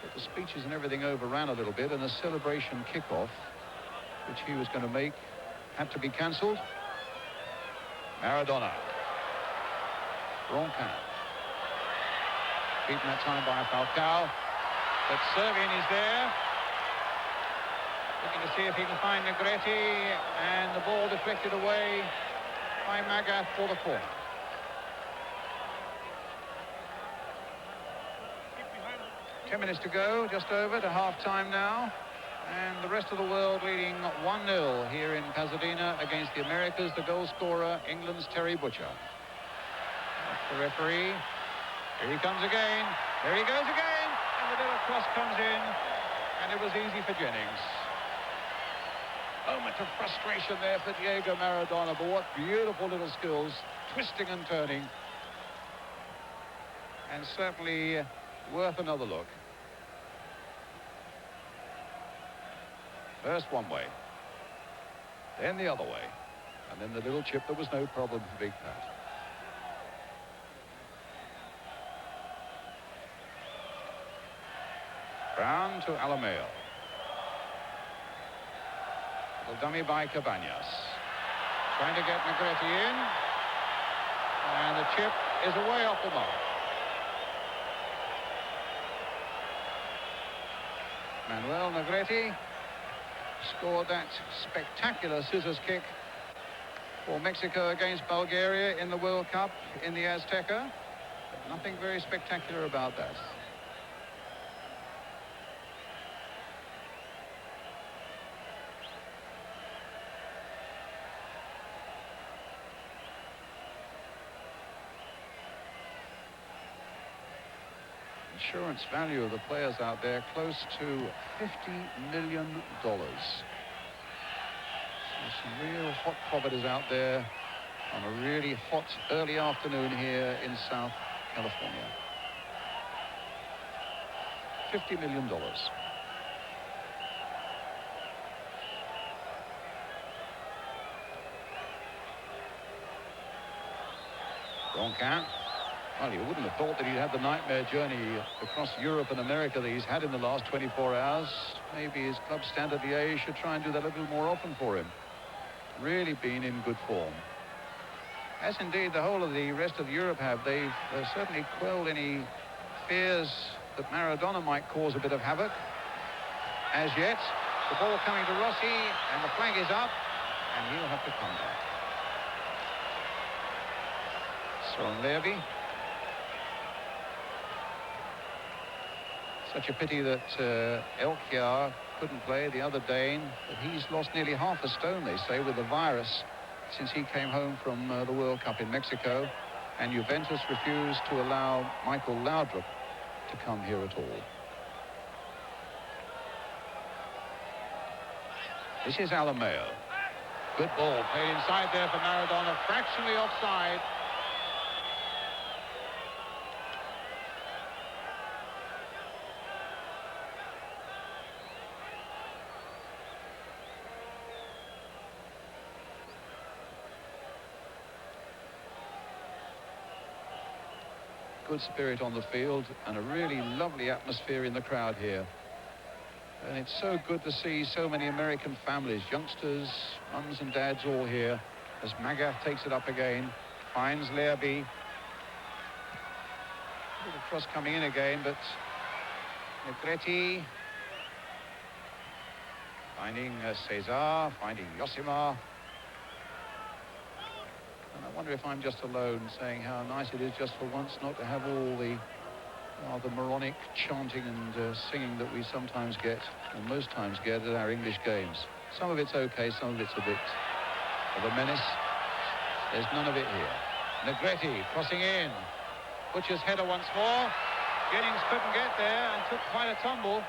but the speeches and everything overran a little bit, and the celebration kickoff, which he was going to make, had to be cancelled. Maradona. Ronca. Beaten that time by Falcao. But Servin is there, looking to see if he can find Negrete, and the ball deflected away by Maga for the corner. Ten minutes to go, just over to half-time now, and the rest of the world leading 1-0 here in Pasadena against the Americas. The goal scorer, England's Terry Butcher. That's the referee. Here he comes again. There he goes again. The little cross comes in, and it was easy for Jennings. Moment of frustration there for Diego Maradona, but what beautiful little skills, twisting and turning, and certainly worth another look. First one way, then the other way, and then the little chip that was no problem for Big Pat. Brown to Alemao. Little dummy by Cabanas. Trying to get Negrete in. And the chip is away off the mark. Manuel Negrete scored that spectacular scissors kick for Mexico against Bulgaria in the World Cup in the Azteca. But nothing very spectacular about that. insurance value of the players out there close to $50 million. So some real hot properties out there on a really hot early afternoon here in South California. $50 million. Ronquin. Well, you wouldn't have thought that he'd had the nightmare journey across Europe and America that he's had in the last 24 hours. Maybe his club Standard Liège should try and do that a little more often for him. Really been in good form. As indeed the whole of the rest of Europe have. They've certainly quelled any fears that Maradona might cause a bit of havoc. As yet, the ball coming to Rossi, and the flag is up, and he'll have to come back. Søren Lerby. Such a pity that Elkjaer couldn't play, the other Dane, but he's lost nearly half a stone, they say, with the virus since he came home from the World Cup in Mexico, and Juventus refused to allow Michael Laudrup to come here at all. This is Alemao. Good ball played inside there for Maradona, fractionally offside. Good spirit on the field and a really lovely atmosphere in the crowd here. And it's so good to see so many American families, youngsters, mums and dads all here as Magath takes it up again, finds Lerby. A little cross coming in again, but Negrete finding Cesar, finding Josimar. And I wonder if I'm just alone saying how nice it is just for once not to have all the rather moronic chanting and singing that we sometimes get, and most times get, at our English games. Some of it's okay, some of it's a bit of a menace. There's none of it here. Negrete crossing in. Butcher's header once more. Jennings couldn't get there and took quite a tumble.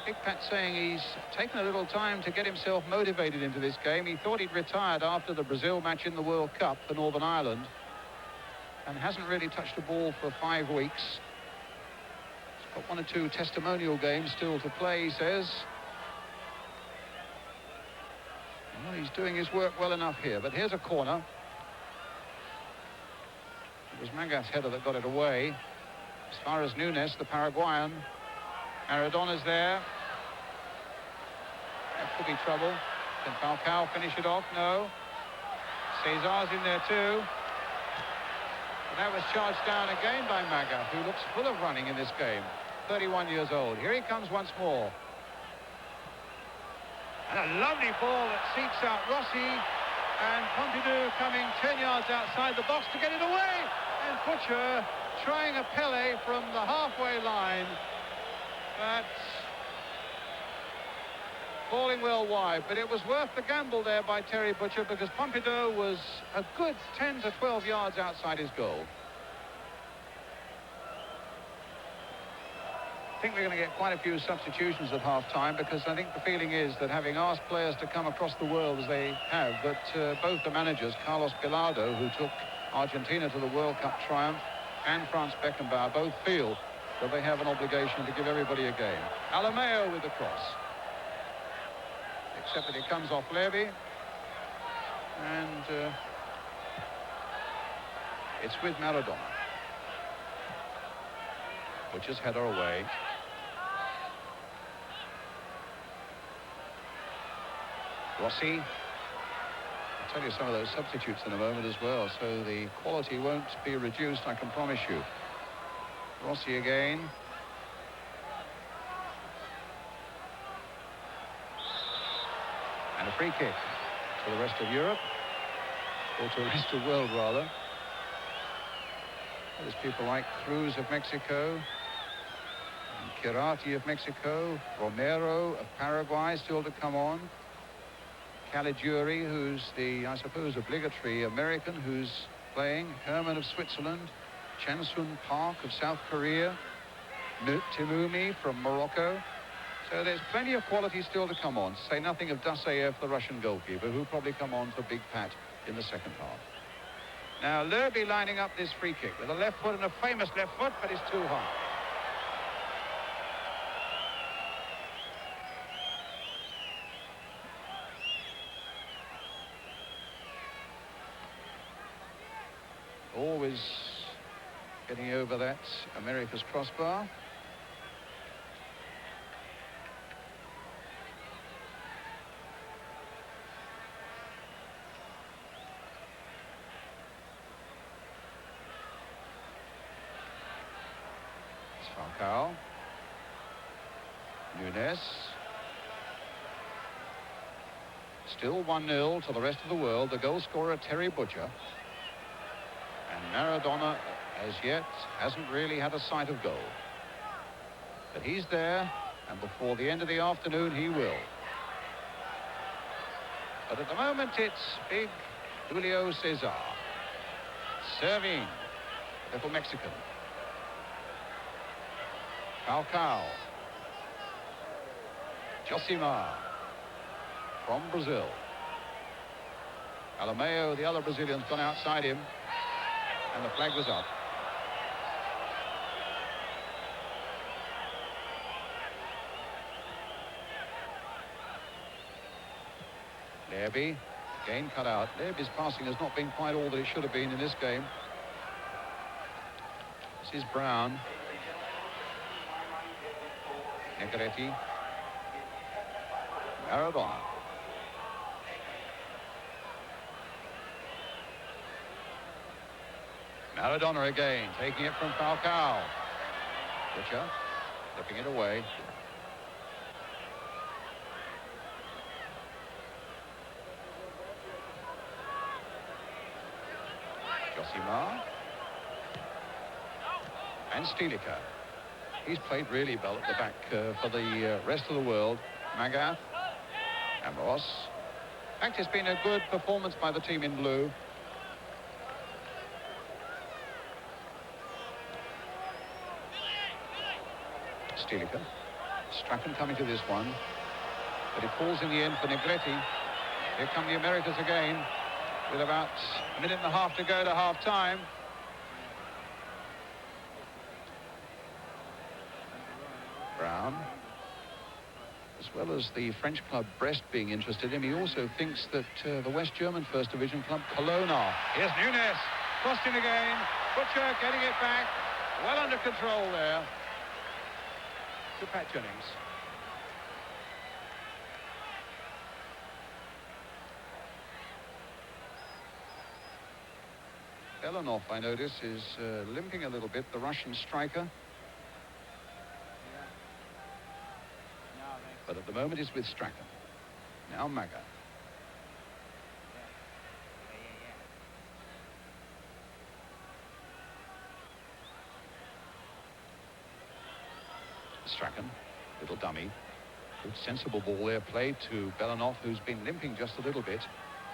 Big Pat saying he's taken a little time to get himself motivated into this game. He thought he'd retired after the Brazil match in the World Cup for Northern Ireland and hasn't really touched a ball for 5 weeks. He's got 1 or 2 testimonial games still to play, he says. Well, he's doing his work well enough here, but here's a corner. It was Magath's header that got it away. As far as Nunes, the Paraguayan. Maradona's there. That could be trouble. Can Falcao finish it off? No. Cesar's in there too. And that was charged down again by Magath, who looks full of running in this game. 31 years old. Here he comes once more. And a lovely ball that seeks out Rossi. And Pumpido coming 10 yards outside the box to get it away. And Butcher trying a Pele from the halfway line. But falling well wide, but it was worth the gamble there by Terry Butcher because Pumpido was a good 10 to 12 yards outside his goal. I think we're going to get quite a few substitutions at half-time because I think the feeling is that having asked players to come across the world as they have, that both the managers, Carlos Bilardo, who took Argentina to the World Cup triumph, and Franz Beckenbauer, both feel that they have an obligation to give everybody a game. Alemao with the cross. Except that it comes off Lerby. And it's with Maradona. Butcher's header away. Rossi. I'll tell you some of those substitutes in a moment as well, so the quality won't be reduced, I can promise you. Rossi again. And a free kick to the rest of Europe, or to the rest of the world rather. There's people like Cruz of Mexico, and Kirati of Mexico, Romero of Paraguay still to come on. Caligiuri, who's the, I suppose, obligatory American, who's playing. Herman of Switzerland, Chansun Park of South Korea, Timumi from Morocco. So there's plenty of quality still to come on, to say nothing of Dasayev, the Russian goalkeeper, who'll probably come on for Big Pat in the second half. Now, Lerby lining up this free kick with a left foot and a famous left foot, but it's too high. Always getting over that America's crossbar. Falcao, Nunes, still 1-0 to the rest of the world. The goal scorer Terry Butcher, and Maradona as yet hasn't really had a sight of goal, but he's there, and before the end of the afternoon he will. But at the moment it's big Julio Cesar, Servin, little Mexican. Falcao, Josimar from Brazil. Alemao, the other Brazilian's gone outside him, and the flag was up. Nery, again cut out. Nery's passing has not been quite all that it should have been in this game. This is Brown. Negrete, Maradona. Maradona again, taking it from Falcao. Butcher, flipping it away. Josimar. And Stilica. He's played really well at the back for the rest of the world. Magath and Ross. In fact, it's been a good performance by the team in blue. Stilica. Strachan coming to this one, but it falls in the end for Negrete. Here come the Americans again, with about a minute and a half to go to half-time. Brown, as well as the French club Brest being interested in him, he also thinks that the West German First Division club Cologne are. Here's Nunes, crossed in again. Butcher getting it back, well under control there. To Pat Jennings. Belanov, I notice, is limping a little bit, the Russian striker. But at the moment it's with Strachan. Now Maga. Strachan, little dummy. Good sensible ball there played to Belanov, who's been limping just a little bit.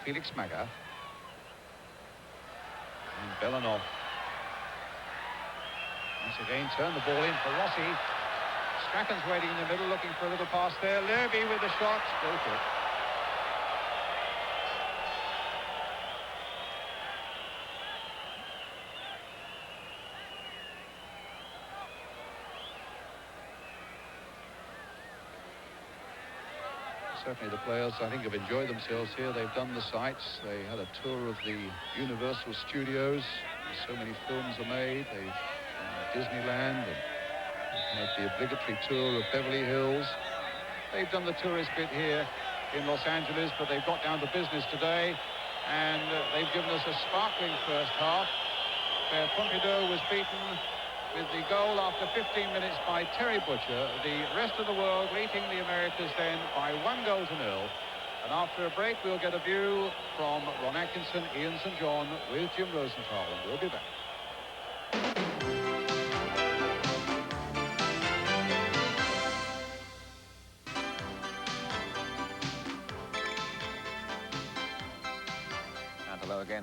Felix Maga. And Belanov once again turned the ball in for Rossi. Strachan's waiting in the middle, looking for a little pass there. Lerby with the shot. Go for it. Certainly the players, I think, have enjoyed themselves here. They've done the sights. They had a tour of the Universal Studios. So many films are made. They've done Disneyland and had the obligatory tour of Beverly Hills. They've done the tourist bit here in Los Angeles, but they've got down to business today, and they've given us a sparkling first half where Pumpido was beaten with the goal after 15 minutes by Terry Butcher. The rest of the world beating the Americans then by 1-0. And after a break, we'll get a view from Ron Atkinson, Ian St. John with Jim Rosenthal, and we'll be back.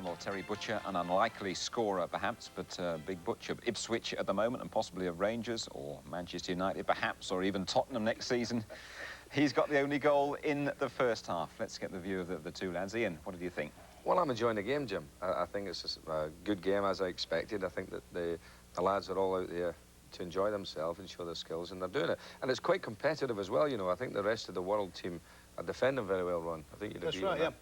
Well, Terry Butcher, an unlikely scorer perhaps, but Big Butcher of Ipswich at the moment and possibly of Rangers or Manchester United perhaps, or even Tottenham next season. He's got the only goal in the first half. Let's get the view of the two lads. Ian, what did you think? Well, I'm enjoying the game, Jim. I think it's a good game as I expected. I think that the lads are all out there to enjoy themselves and show their skills, and they're doing it. And it's quite competitive as well, you know. I think the rest of the world team are defending very well, Ron. I think you'd agree with that. That's right, yeah.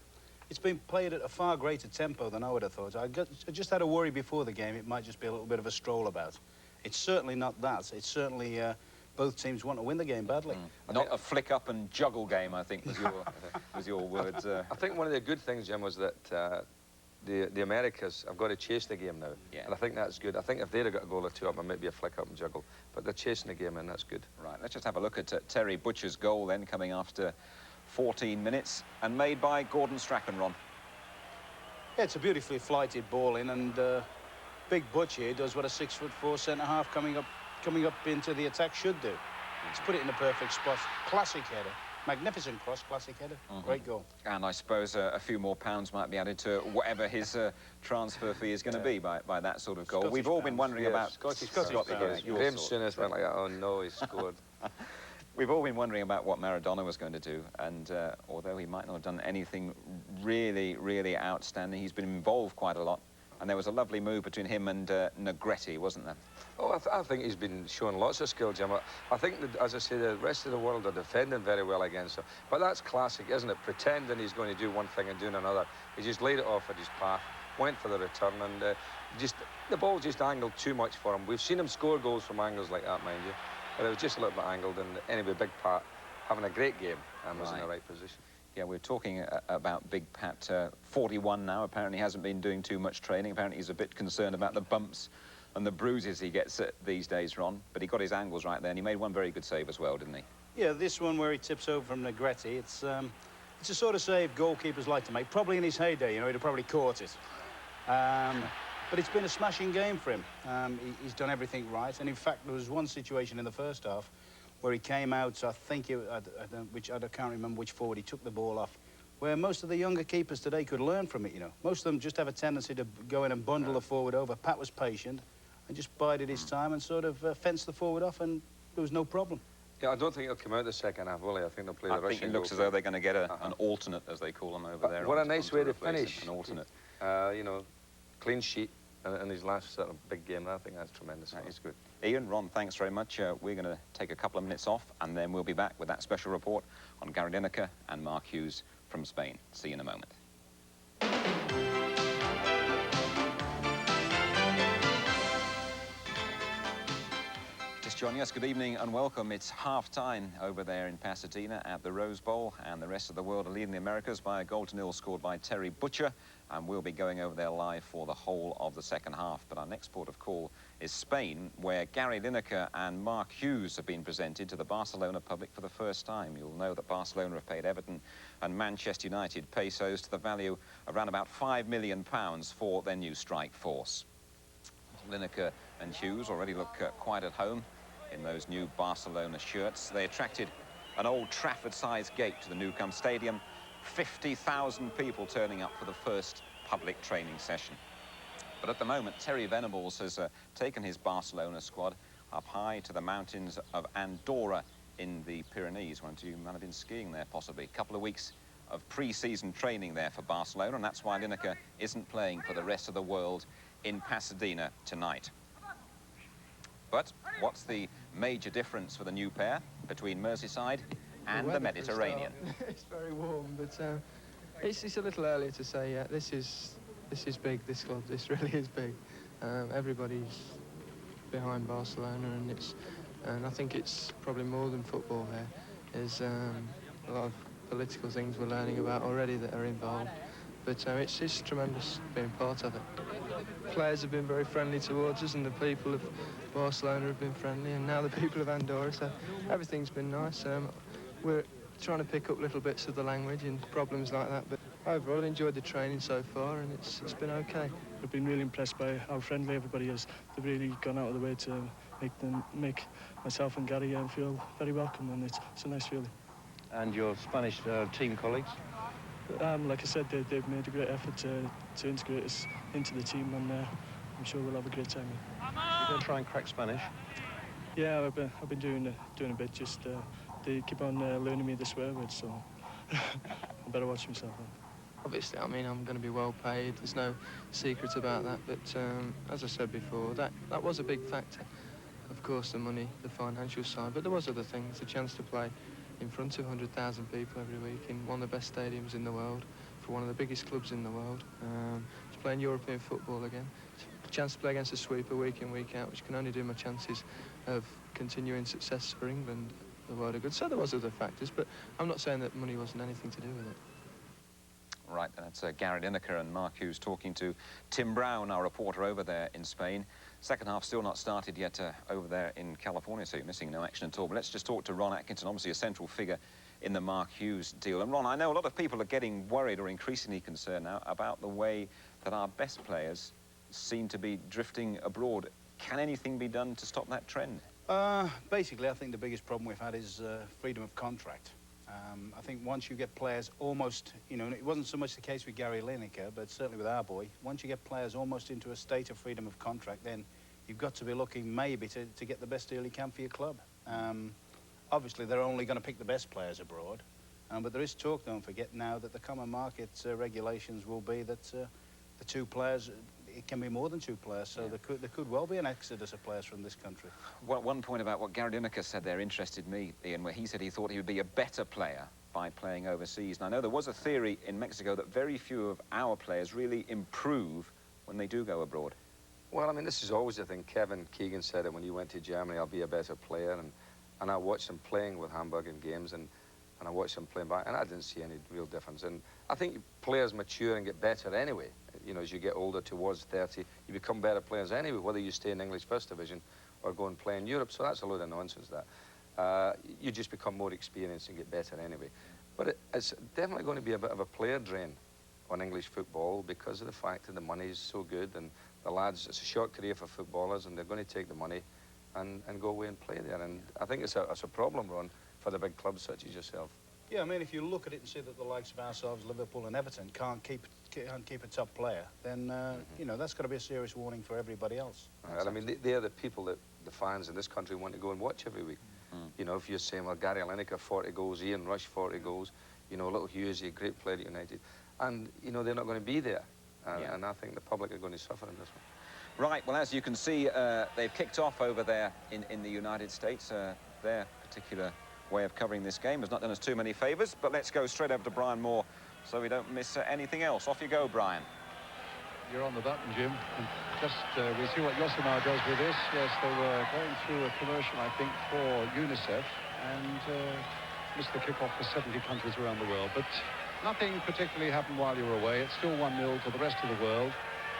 It's been played at a far greater tempo than I would have thought. I just had a worry before the game it might just be a little bit of a stroll about. It's certainly not that. It's certainly both teams want to win the game badly. Not a flick up and juggle game, I think, was your words. I think one of the good things, Jim, was that the Americas have got to chase the game now. Yeah. And I think that's good. I think if they'd have got a goal or two up, it might be a flick up and juggle. But they're chasing the game, and that's good. Right, let's just have a look at Terry Butcher's goal then, coming after 14 minutes, and made by Gordon Strachan, Ron. Yeah, it's a beautifully flighted ball in, and Big Butch here does what a 6'4" centre-half coming up into the attack should do. He's put it in the perfect spot. Classic header. Magnificent cross, classic header. Great goal. And I suppose a few more pounds might be added to whatever his transfer fee is going to be by that sort of goal. Scottish We've all been pounds. wondering about... Scottish pounds. Graham Souness went like that. Oh, no, he scored. We've all been wondering about what Maradona was going to do, and although he might not have done anything really, really outstanding, he's been involved quite a lot. And there was a lovely move between him and Negrete, wasn't there? Oh, I think he's been showing lots of skill, Jim. I think, that, as I say, the rest of the world are defending very well against him. But that's classic, isn't it? Pretending he's going to do one thing and doing another. He just laid it off at his path, went for the return, and the ball just angled too much for him. We've seen him score goals from angles like that, mind you. But it was just a little bit angled, and anyway, Big Pat having a great game and was in the right position. Yeah, we're talking about Big Pat, 41 now. Apparently hasn't been doing too much training. Apparently he's a bit concerned about the bumps and the bruises he gets these days, Ron. But he got his angles right there, and he made one very good save as well, didn't he? Yeah, this one where he tips over from Negrete, it's a sort of save goalkeepers like to make. Probably in his heyday, you know, he'd have probably caught it. But it's been a smashing game for him. He's done everything right, and in fact, there was one situation in the first half where he came out, I think, I can't remember which forward, he took the ball off, where most of the younger keepers today could learn from it, you know. Most of them just have a tendency to go in and bundle the forward over. Pat was patient and just bided his time and sort of fenced the forward off, and there was no problem. Yeah, I don't think he'll come out the second half, will he? I think they'll play the Russian. I think it looks as though they're going to get an alternate, as they call them over there. What a nice way to finish. An alternate. You know, clean sheet in his last sort of big game. I think that's tremendous. That is good. Ian, Ron, thanks very much. We're going to take a couple of minutes off, and then we'll be back with that special report on Gary Lineker and Mark Hughes from Spain. See you in a moment. Just joining us, good evening and welcome. It's half-time over there in Pasadena at the Rose Bowl, and the rest of the world are leading the Americas by a 0-0 scored by Terry Butcher, and we'll be going over there live for the whole of the second half. But our next port of call is Spain, where Gary Lineker and Mark Hughes have been presented to the Barcelona public for the first time. You'll know that Barcelona have paid Everton and Manchester United pesos to the value of around about £5 million for their new strike force. Lineker and Hughes already look quite at home in those new Barcelona shirts. They attracted an Old Trafford-sized gate to the Nou Camp Stadium. 50,000 people turning up for the first public training session. But at the moment, Terry Venables has taken his Barcelona squad up high to the mountains of Andorra in the Pyrenees. One of you might have been skiing there, possibly. A couple of weeks of pre-season training there for Barcelona, and that's why Lineker isn't playing for the rest of the world in Pasadena tonight. But what's the major difference for the new pair between Merseyside and the Mediterranean? It's very warm, but it's a little earlier to say yet. This is big, this club. This really is big. Everybody's behind Barcelona, and I think it's probably more than football here. There's a lot of political things we're learning about already that are involved. But it's tremendous being part of it. Players have been very friendly towards us, and the people of Barcelona have been friendly, and now the people of Andorra, so everything's been nice. We're trying to pick up little bits of the language and problems like that, but overall I enjoyed the training so far, and it's been okay. I've been really impressed by how friendly everybody is. They've really gone out of the way to make myself and Gary feel very welcome, and it's a nice feeling. And your Spanish team colleagues? Like I said, they've made a great effort to integrate us into the team, and I'm sure we'll have a great time. You're going to try and crack Spanish? Yeah, I've been doing a bit. Just they keep on learning me the swear words, so I better watch myself. Obviously, I mean, I'm going to be well paid. There's no secret about that. But as I said before, that was a big factor. Of course, the money, the financial side, but there was other things. The chance to play in front of 100,000 people every week in one of the best stadiums in the world, for one of the biggest clubs in the world. To play in European football again. A chance to play against a sweeper week in, week out, which can only do my chances of continuing success for England the world of good. So there was other factors, but I'm not saying that money wasn't anything to do with it. Right, that's Gary Lineker and Mark Hughes talking to Tim Brown, our reporter over there in Spain. Second half still not started yet over there in California, so you're missing no action at all. But let's just talk to Ron Atkinson, obviously a central figure in the Mark Hughes deal. And Ron, I know a lot of people are getting worried or increasingly concerned now about the way that our best players seem to be drifting abroad. Can anything be done to stop that trend? Basically, I think the biggest problem we've had is freedom of contract. I think once you get players almost, you know, it wasn't so much the case with Gary Lineker, but certainly with our boy, once you get players almost into a state of freedom of contract, then you've got to be looking maybe to get the best deal you can for your club. Obviously, they're only going to pick the best players abroad, but there is talk, don't forget now, that the common market regulations will be that the two players, it can be more than two players, so yeah. there could well be an exodus of players from this country. Well, one point about what Gary Lineker said there interested me, Ian, where he said he thought he would be a better player by playing overseas. And I know there was a theory in Mexico that very few of our players really improve when they do go abroad. Well, I mean, this is always the thing. Kevin Keegan said it when he went to Germany, I'll be a better player. And I watched him playing with Hamburg in games, and I watched him playing back, and I didn't see any real difference. And I think players mature and get better anyway. You know, as you get older towards 30, you become better players anyway, whether you stay in English First Division or go and play in Europe. So that's a load of nonsense, that. You just become more experienced and get better anyway. But it's definitely going to be a bit of a player drain on English football because of the fact that the money is so good, and the lads, it's a short career for footballers, and they're going to take the money and go away and play there. And I think it's a problem, Ron, for the big clubs such as yourself. Yeah, I mean, if you look at it and see that the likes of ourselves, Liverpool and Everton, can't keep a top player, then, you know, that's got to be a serious warning for everybody else. Right, I mean, they're the people that the fans in this country want to go and watch every week. You know, if you're saying, well, Gary Lineker, 40 goals, Ian Rush, 40 goals, you know, little Hughes, a great player at United. And, you know, they're not going to be there. And I think the public are going to suffer in this one. Right, well, as you can see, they've kicked off over there in the United States. Their particular way of covering this game has not done us too many favours, but let's go straight over to Brian Moore so we don't miss anything else. Off you go, Brian. You're on the button, Jim. And just we see what Josimar does with this. Yes, they were going through a commercial, I think, for UNICEF, and missed the kick-off for 70 countries around the world. But nothing particularly happened while you were away. It's still 1-0 to the rest of the world.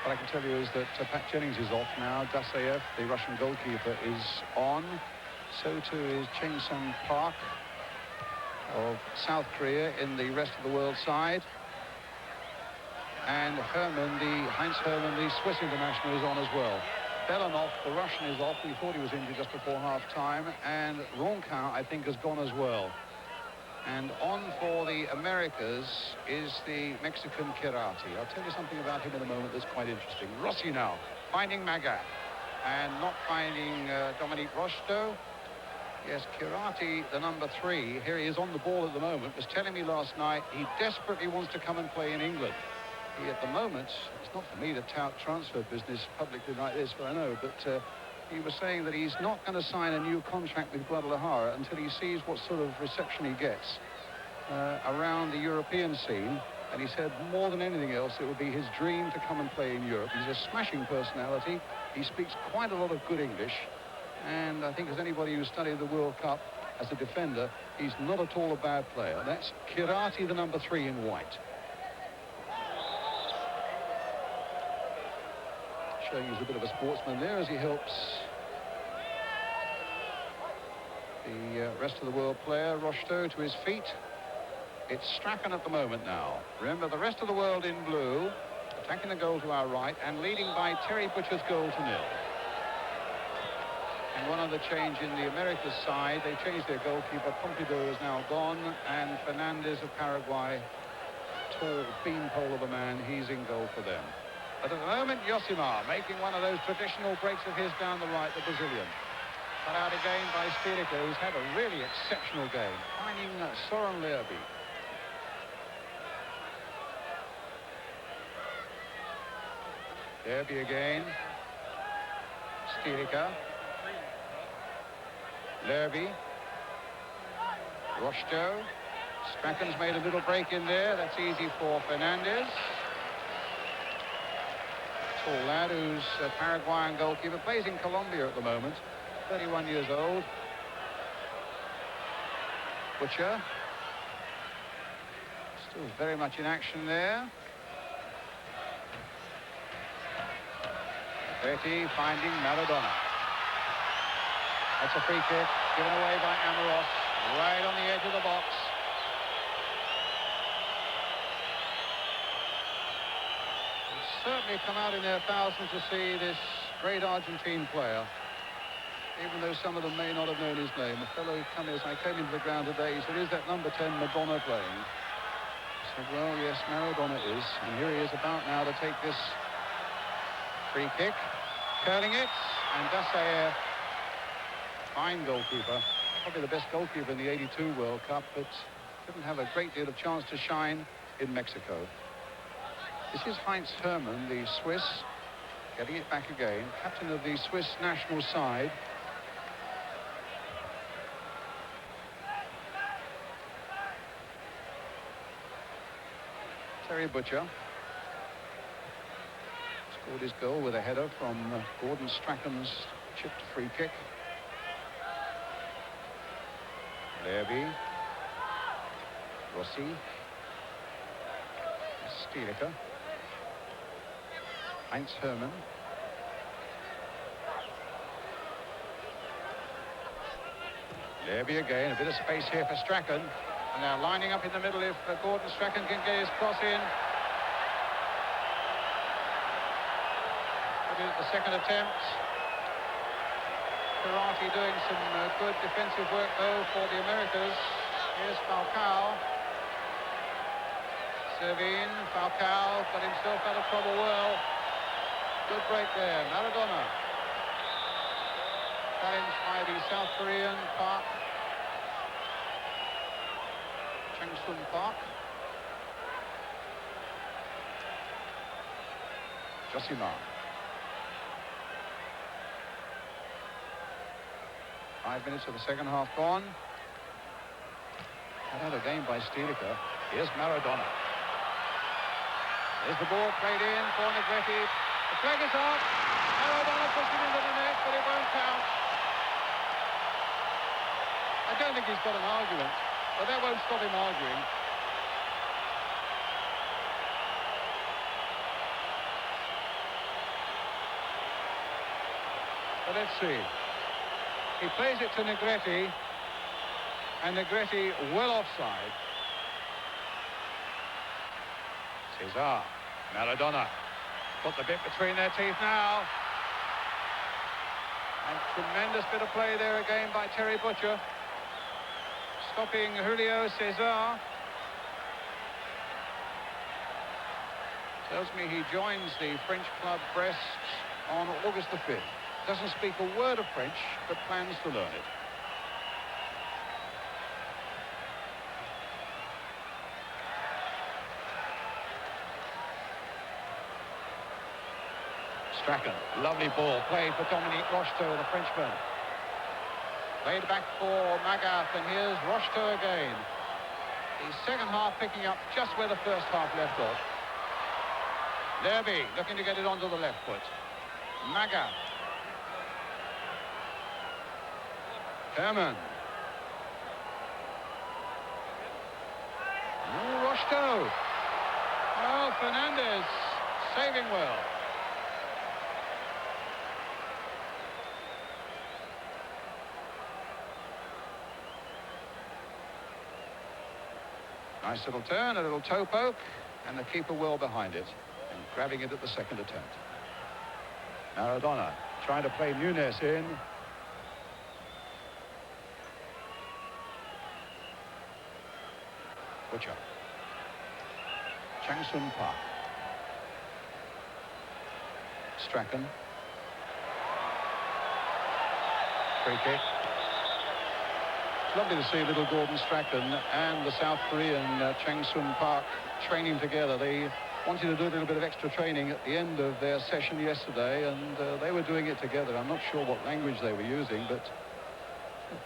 What I can tell you is that Pat Jennings is off now. Dasayev, the Russian goalkeeper, is on. So too is Cheng Sun Park of South Korea in the rest of the world side. And Heinz Hermann, the Swiss international, is on as well. Belanov, the Russian, is off. We thought he was injured just before half-time. And Ronquin, I think, has gone as well. And on for the Americas is the Mexican Kirati. I'll tell you something about him in a moment that's quite interesting. Rossi now, finding Magat, and not finding Dominique Rocheteau. Yes, Kirati, the number 3, here he is on the ball at the moment, was telling me last night he desperately wants to come and play in England. He, at the moment, it's not for me to tout transfer business publicly like this, but I know, but he was saying that he's not going to sign a new contract with Guadalajara until he sees what sort of reception he gets around the European scene. And he said more than anything else, it would be his dream to come and play in Europe. He's a smashing personality. He speaks quite a lot of good English. And I think as anybody who studied the World Cup as a defender, he's not at all a bad player. That's Kirati, the number 3 in white. Showing he's a bit of a sportsman there as he helps the rest of the world player, Rocheteau, to his feet. It's Strachan at the moment now. Remember, the rest of the world in blue, attacking the goal to our right and leading by Terry Butcher's goal to 0. And one other change in the Americas side, they changed their goalkeeper. Pumpido is now gone, and Fernandez of Paraguay tall beanpole of a man, he's in goal for them. But at the moment, Josimar making one of those traditional breaks of his down the right, the Brazilian. Cut out again by Stilica, who's had a really exceptional game, finding Soren Lerby. Lerby again. Stilica. Lerby. Rosto. Strachan's made a little break in there. That's easy for Fernandez. Tall lad who's a Paraguayan goalkeeper. Plays in Colombia at the moment. 31 years old. Butcher. Still very much in action there. Negrete finding Maradona. That's a free kick given away by Amaros. Right on the edge of the box. They've certainly come out in their thousands to see this great Argentine player. Even though some of them may not have known his name. A fellow come as I came into the ground today, he said, "Is that number 10 Madonna playing?" I said, "Well, yes, Maradona is." And here he is about now to take this free kick. Curling it. And Dasayer, fine goalkeeper. Probably the best goalkeeper in the '82 World Cup, but didn't have a great deal of chance to shine in Mexico. This is Heinz Hermann, the Swiss, getting it back again. Captain of the Swiss national side. Terry Butcher scored his goal with a header from Gordon Strachan's chipped free kick. Lerby. Rossi. Stilica. Heinz Hermann. Lerby again, a bit of space here for Strachan. And now lining up in the middle if Gordon Strachan can get his cross in. The second attempt. Karate doing some good defensive work though for the Americas. Here's Falcao. Servin, Falcao got himself out of trouble well. Good break there. Maradona. Challenged by the South Korean Park. Changsun Park. Josimar. 5 minutes of the second half gone. Another game by Stilica. Here's Maradona. There's the ball played in for Negrete. The flag is up. Maradona puts it into the net, but it won't count. I don't think he's got an argument, but that won't stop him arguing. But let's see. He plays it to Negrete, and Negrete well offside. Cesar, Maradona, put the bit between their teeth now. And tremendous bit of play there again by Terry Butcher. Stopping Julio Cesar. Tells me he joins the French club Brest on August the 5th. Doesn't speak a word of French, but plans to learn it. Strachan, lovely ball, played for Dominique Rocheteau, the Frenchman. Played back for Magath, and here's Rocheteau again. The second half picking up just where the first half left off. Lerby looking to get it onto the left foot. Magath. Hermann. Rocheteau. Oh, Fernandez saving well. Nice little turn, a little toe poke, and the keeper well behind it, and grabbing it at the second attempt. Maradona trying to play Nunes in. Butcher. Changsun Park. Strachan. Free kick. It's lovely to see little Gordon Strachan and the South Korean Changsun Park training together. They wanted to do a little bit of extra training at the end of their session yesterday, and they were doing it together. I'm not sure what language they were using, but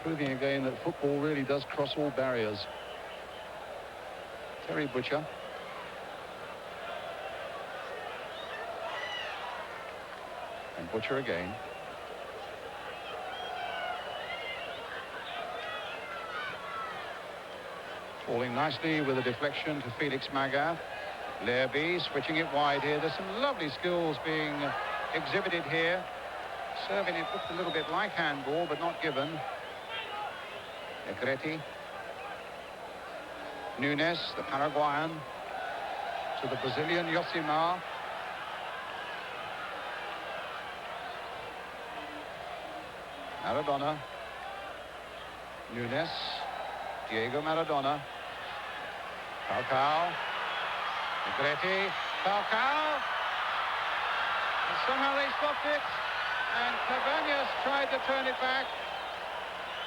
proving again that football really does cross all barriers. Terry Butcher. And Butcher again. Falling nicely with a deflection to Felix Magath. Lerby switching it wide here. There's some lovely skills being exhibited here. Serving it looked a little bit like handball, but not given. Negrete. Nunes, the Paraguayan, to the Brazilian Josimar. Maradona. Nunes. Diego Maradona. Falcao. Negrete. Falcao. And somehow they stopped it. And Cabanas tried to turn it back.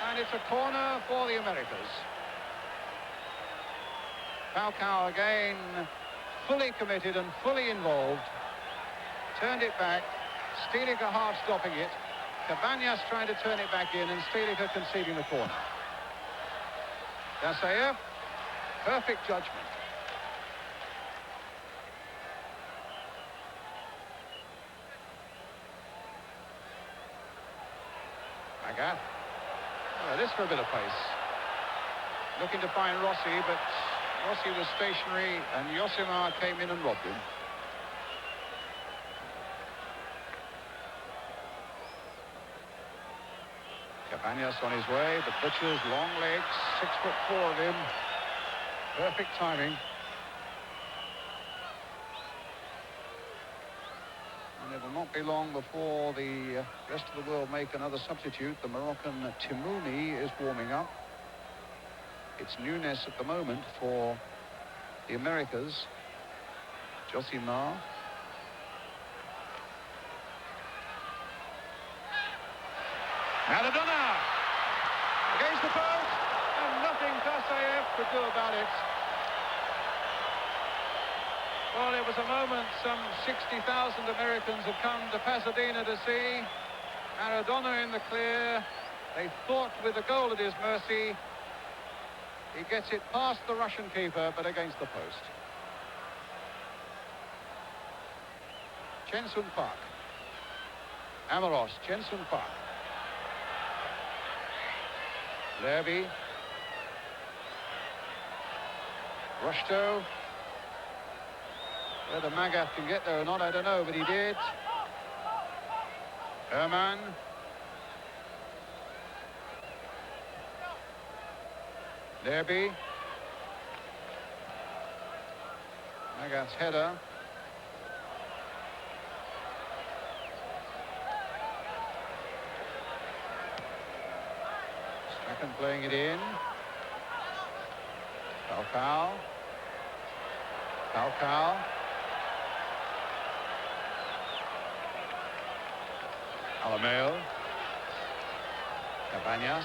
And it's a corner for the Americas. Falcao again, fully committed and fully involved. Turned it back. Stilica half stopping it. Cabanas trying to turn it back in, and Stilica conceding the corner. Dasayev, perfect judgment. Magath. Oh, this for a bit of pace. Looking to find Rossi, but Rossi was stationary, and Josimar came in and robbed him. Cabanas on his way, but Butcher's long legs, 6'4" of him. Perfect timing. And it will not be long before the rest of the world make another substitute. The Moroccan Timouni is warming up. It's Nunes at the moment for the Americas. Josimar. Maradona against the post, and nothing Dasayev could do about it. Well, it was a moment some 60,000 Americans had come to Pasadena to see. Maradona in the clear. They fought with the goal at his mercy. He gets it past the Russian keeper, but against the post. Changsun Park. Amaros, Changsun Park. Lerby. Rushto. Whether Magath can get there or not, I don't know, but he did. Herman. Lerby. Magath's header. Strachan playing it in. Falcao. Falcao. Alemao. Cabanas.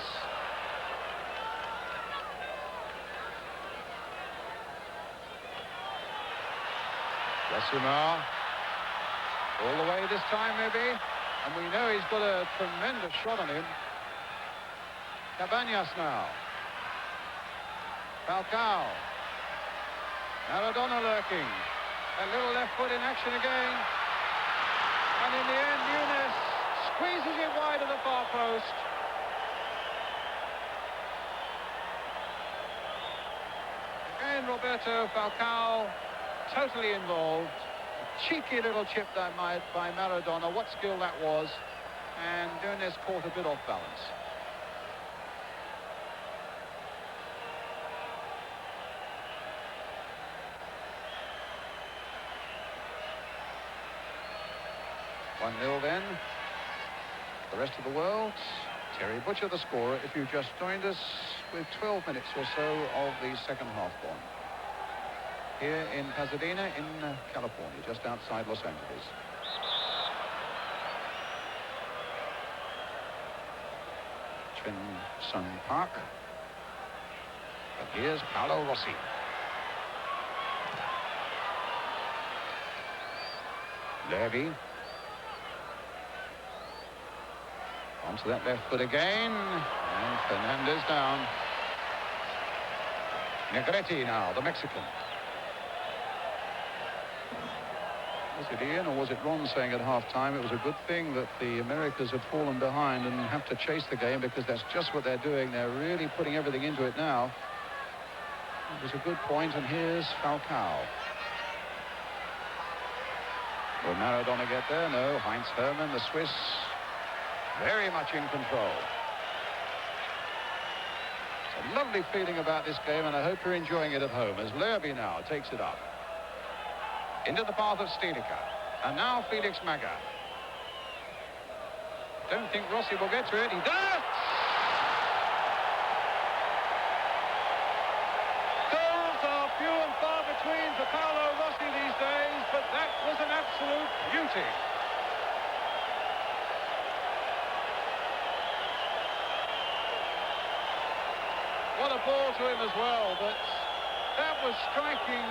Josimar. All the way this time, maybe. And we know he's got a tremendous shot on him. Cabanas now. Falcao. Maradona lurking. A little left foot in action again. And in the end, Nunes squeezes it wide of the far post. Again, Roberto Falcao, totally involved. A cheeky little chip by Maradona. What skill that was. And Nunes caught a bit off balance. One 0 then. The rest of the world. Terry Butcher, the scorer, if you've just joined us, with 12 minutes or so of the second half gone. here in Pasadena in California, just outside Los Angeles. Chin Sun Park. And here's Paolo Rossi. Levy. Onto that left foot again. And Fernandez down. Negrete now, the Mexican. Was it Ian or was it Ron saying at half-time it was a good thing that the Americas had fallen behind and have to chase the game, because that's just what they're doing. They're really putting everything into it now. It was a good point, and here's Falcao. Will Maradona get there? No. Heinz Hermann, the Swiss, very much in control. It's a lovely feeling about this game, and I hope you're enjoying it at home, as Lerby now takes it up. Into the path of Stilica. And now Felix Maga. Don't think Rossi will get to it. He does! Goals are few and far between for Paolo Rossi these days, but that was an absolute beauty. What a ball to him as well, but that was striking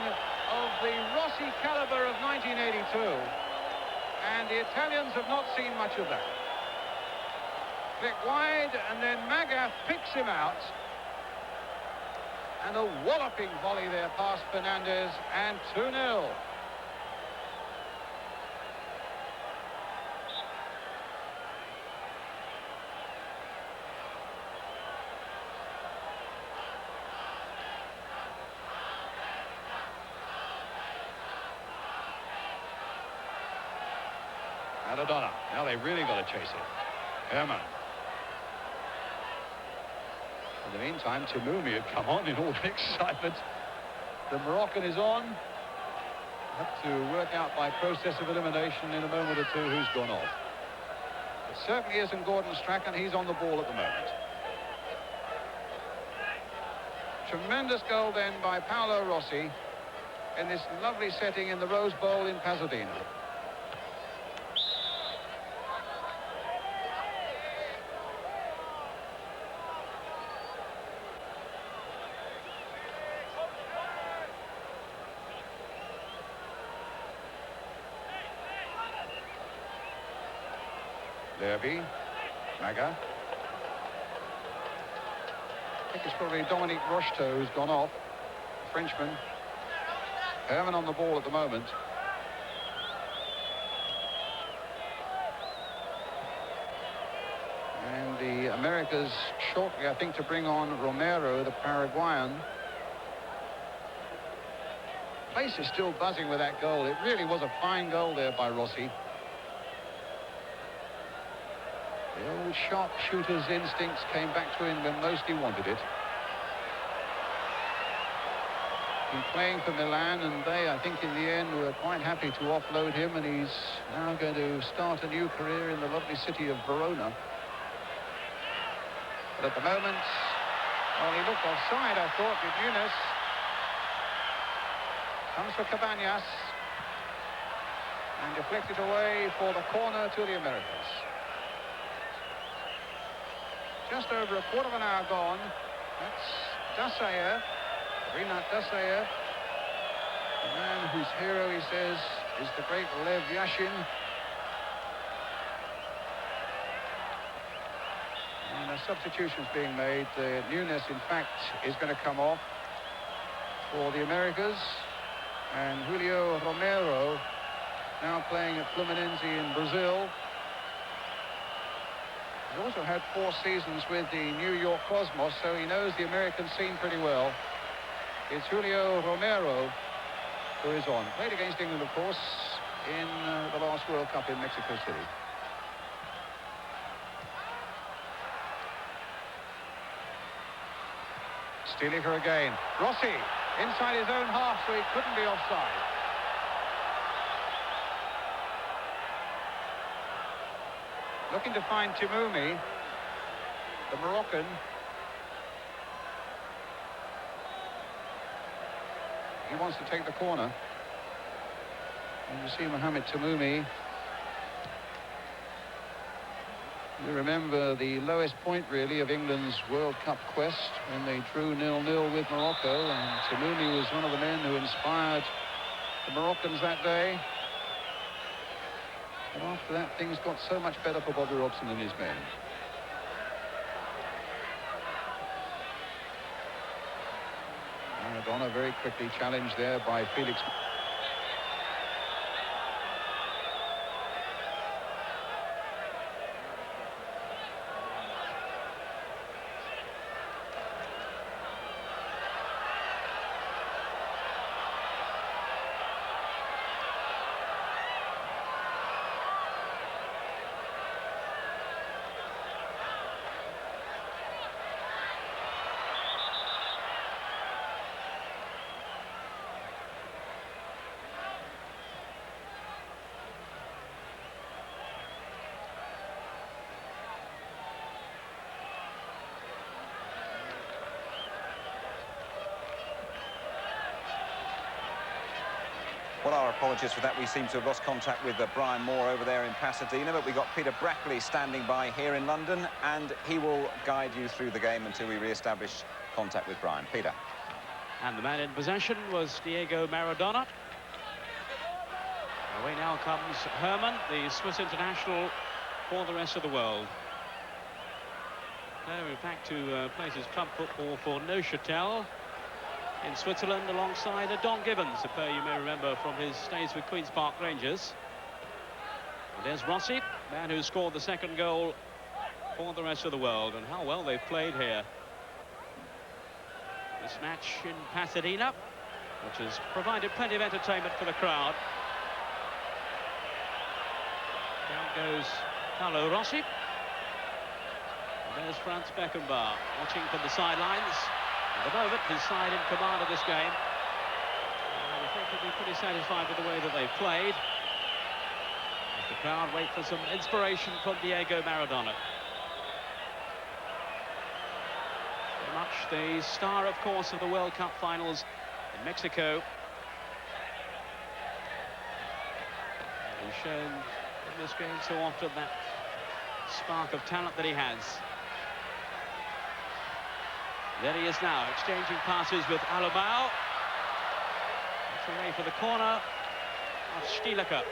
of the Rossi caliber of 1982, and the Italians have not seen much of that. Flick wide, and then Maga picks him out, and a walloping volley there past Fernandez, and 2-0. Maradona. Now they really got to chase it. Hermann. In the meantime, Timoumi had come on in all the excitement. The Moroccan is on. Have to work out by process of elimination in a moment or two who's gone off. It certainly isn't Gordon Strachan. He's on the ball at the moment. Tremendous goal then by Paolo Rossi in this lovely setting in the Rose Bowl in Pasadena. Derby, Maga. I think it's probably Dominique Rocheteau who's gone off. Frenchman. Hermann on the ball at the moment. And the Americas shortly, I think, to bring on Romero, the Paraguayan. The place is still buzzing with that goal. It really was a fine goal there by Rossi. The old sharpshooter's instincts came back to him when most he wanted it. Been playing for Milan, and they, I think, in the end, were quite happy to offload him, and he's now going to start a new career in the lovely city of Verona. But at the moment, well, he looked offside, I thought, with Nunes. Comes for Cabanas. And deflected away for the corner to the Americans. Just over a quarter of an hour gone. That's Dasayer, Rinat Dasayer, the man whose hero, he says, is the great Lev Yashin. And a substitution's being made. Nunes, in fact, is going to come off for the Americas. And Julio Romero, now playing at Fluminense in Brazil. He's also had 4 seasons with the New York Cosmos, so he knows the American scene pretty well. It's Julio Romero who is on. Played against England, of course, in the last World Cup in Mexico City. Stilica again. Rossi inside his own half, so he couldn't be offside. Looking to find Timoumi, the Moroccan. He wants to take the corner. And you see Mohamed Tamoumi. You remember the lowest point, really, of England's World Cup quest when they drew 0-0 with Morocco, and Tamoumi was one of the men who inspired the Moroccans that day. But after that, things got so much better for Bobby Robson and his men. Maradona very quickly challenged there by Felix. Well, our apologies for that. We seem to have lost contact with Brian Moore over there in Pasadena, but we got Peter Brackley standing by here in London, and he will guide you through the game until we re-establish contact with Brian. Peter. And the man in possession was Diego Maradona. Away now comes Herman, the Swiss international for the rest of the world. Now we're back to plays his club football for Neuchâtel in Switzerland alongside Don Gibbons, a player you may remember from his stays with Queen's Park Rangers. And there's Rossi, man who scored the second goal for the rest of the world, and how well they've played here. This match in Pasadena, which has provided plenty of entertainment for the crowd. Down goes Carlo Rossi. And there's Franz Beckenbauer watching from the sidelines. At the moment, his side in command of this game. I think he'll be pretty satisfied with the way that they've played. As the crowd wait for some inspiration from Diego Maradona. Very much the star, of course, of the World Cup finals in Mexico. He's shown in this game so often that spark of talent that he has. There he is now, exchanging passes with Alemao. It's away for the corner of Stielicke.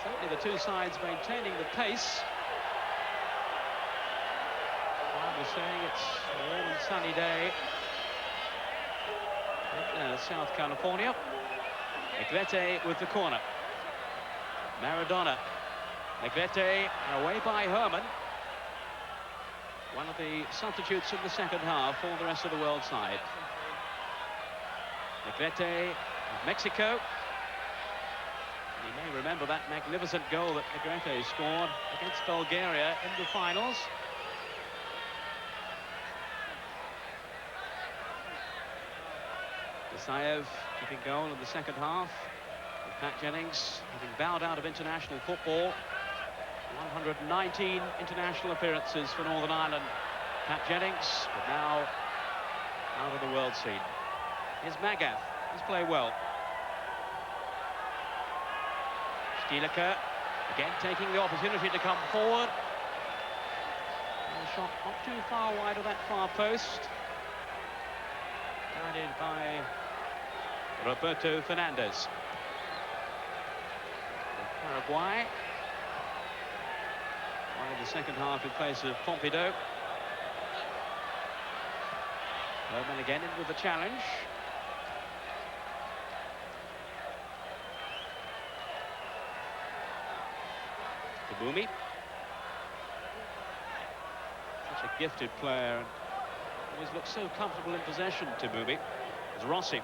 Certainly the two sides maintaining the pace. I was saying it's a warm and sunny day in South California. Negrete with the corner. Maradona. Negrete away by Herman. One of the substitutes in the second half for the rest of the world side. Negrete of Mexico. You may remember that magnificent goal that Negrete scored against Bulgaria in the finals. Desaev keeping goal in the second half. With Pat Jennings having bowed out of international football. 119 international appearances for Northern Ireland. Pat Jennings, but now out of the world scene. Here's Magath. He's played well. Stielicke again taking the opportunity to come forward. And a shot not too far wide of that far post. Guided by Roberto Fernandez. Paraguay. In the second half in place of Pumpido. Herman again in with the challenge. Tamoumi. Such a gifted player and always looks so comfortable in possession, Tamoumi. There's Rossi.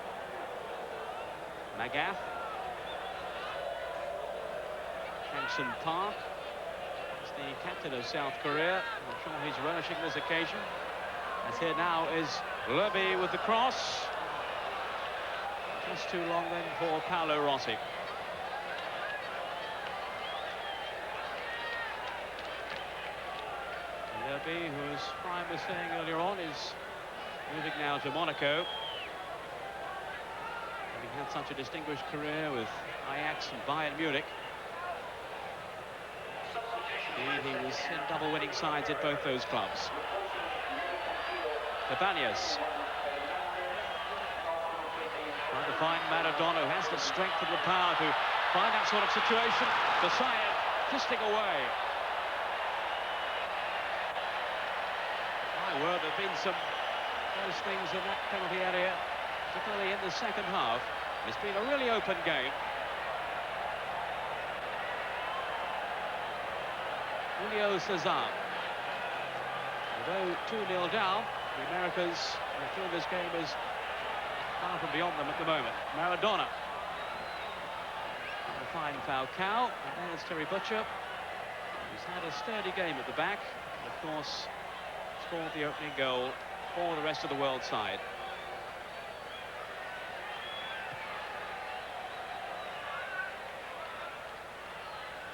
Magath. Hanson Park. The captain of South Korea. I'm sure he's relishing this occasion. As here now is Levy with the cross. Just too long then for Paolo Rossi. Levy, who, as Brian was saying earlier on, is Moving now to Monaco. Having had such a distinguished career with Ajax and Bayern Munich. Indeed, he was in double winning sides at both those clubs. Cabanas. Trying to find Maradona, who has the strength and the power to find that sort of situation. Messiah twisting away. My word, there have been some those things in that penalty area, particularly in the second half. It's been a really open game. Julio Cesar. Although 2-0 down, the Americans feel this game is far from beyond them at the moment. Maradona. Trying to find Falcao, and there's Terry Butcher. He's had a sturdy game at the back, and of course scored the opening goal for the rest of the world side.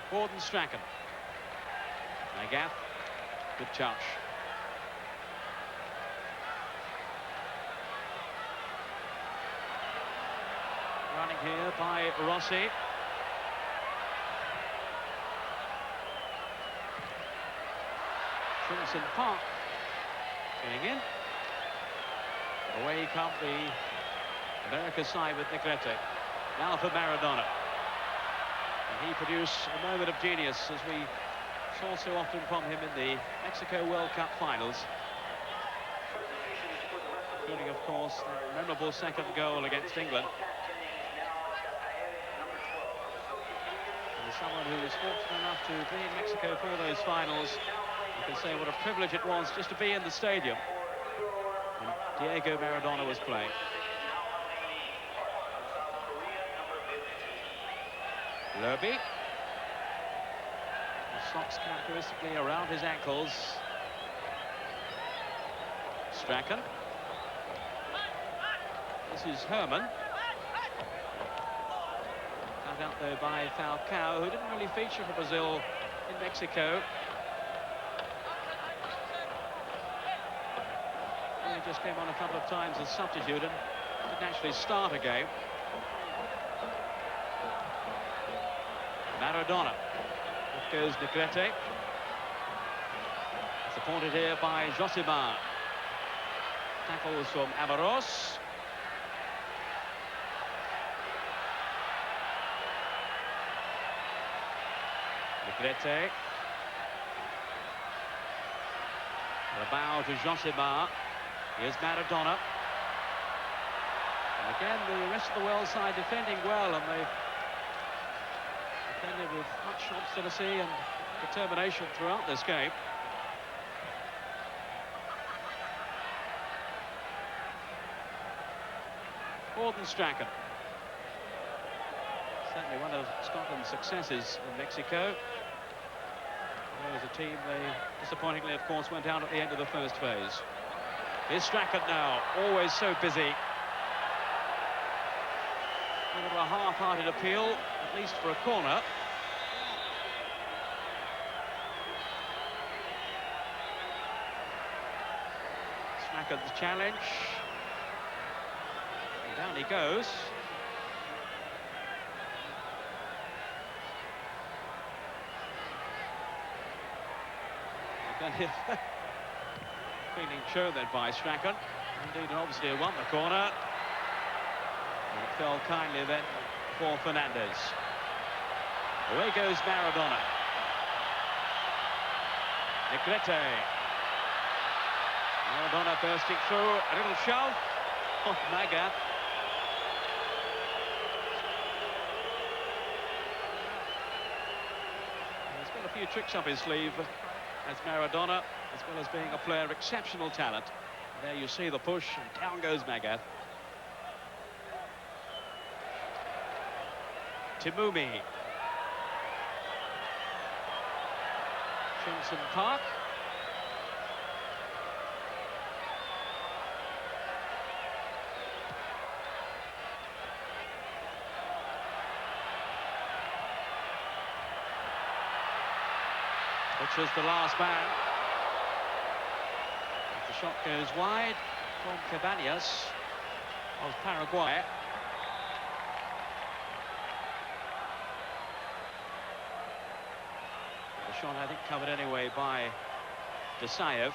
Gordon Strachan. Magath, good touch. Running here by Rossi. Trimson Park going in. Away come the America side with Negrete. Now for Maradona. And he produced a moment of genius, as we saw so often from him in the Mexico World Cup finals. Including, of course, the memorable second goal against England. And as someone who was fortunate enough to be in Mexico for those finals, you can say what a privilege it was just to be in the stadium when Diego Maradona was playing. Lerby. Socks characteristically around his ankles. Strachan. This is Herman. Cut out there by Falcao, who didn't really feature for Brazil in Mexico. He just came on a couple of times as substitute and didn't actually start a game. Maradona. Off goes Negrete. Supported here by Josimar. Tackles from Amaros. Negrete. Alemao to Josimar. Here's Maradona. And again, the rest of the world side defending well, and they defended with much obstinacy and determination throughout this game. Gordon Strachan. Certainly one of Scotland's successes in Mexico. There was a team, they disappointingly, of course, went out at the end of the first phase. Here's Strachan now, always so busy. A little a half-hearted appeal, at least for a corner. Strachan's challenge. And down he goes. Feeling shown then by Strachan. Indeed, and obviously won the corner. And it fell kindly then for Fernandez. Away goes Maradona. Negrete. Maradona bursting through. A little shove. Oh, Magath. He's got a few tricks up his sleeve as Maradona, as well as being a player of exceptional talent. And there you see the push, and down goes Magath. Timumi. Crimson Park. Which is the last man. If the shot goes wide, from Cabanas of Paraguay. The shot, I think, covered anyway by Desaev.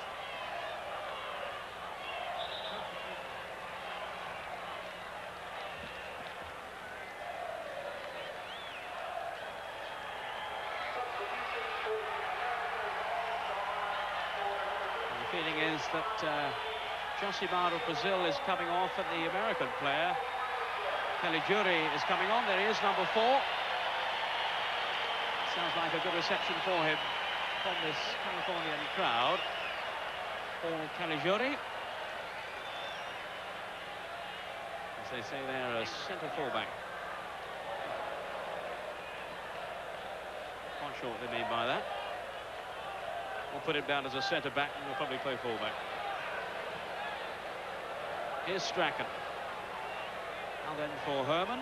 The feeling is that Josimar of Brazil is coming off, and the American player Caligiuri is coming on. There he is, number 4. Sounds like a good reception for him from this Californian crowd. Paul Caligiuri, as they say, they're a centre fullback. Not sure what they mean by that. We'll put him down as a centre back, and we'll probably play fullback. Here's Strachan. Now then for Herman.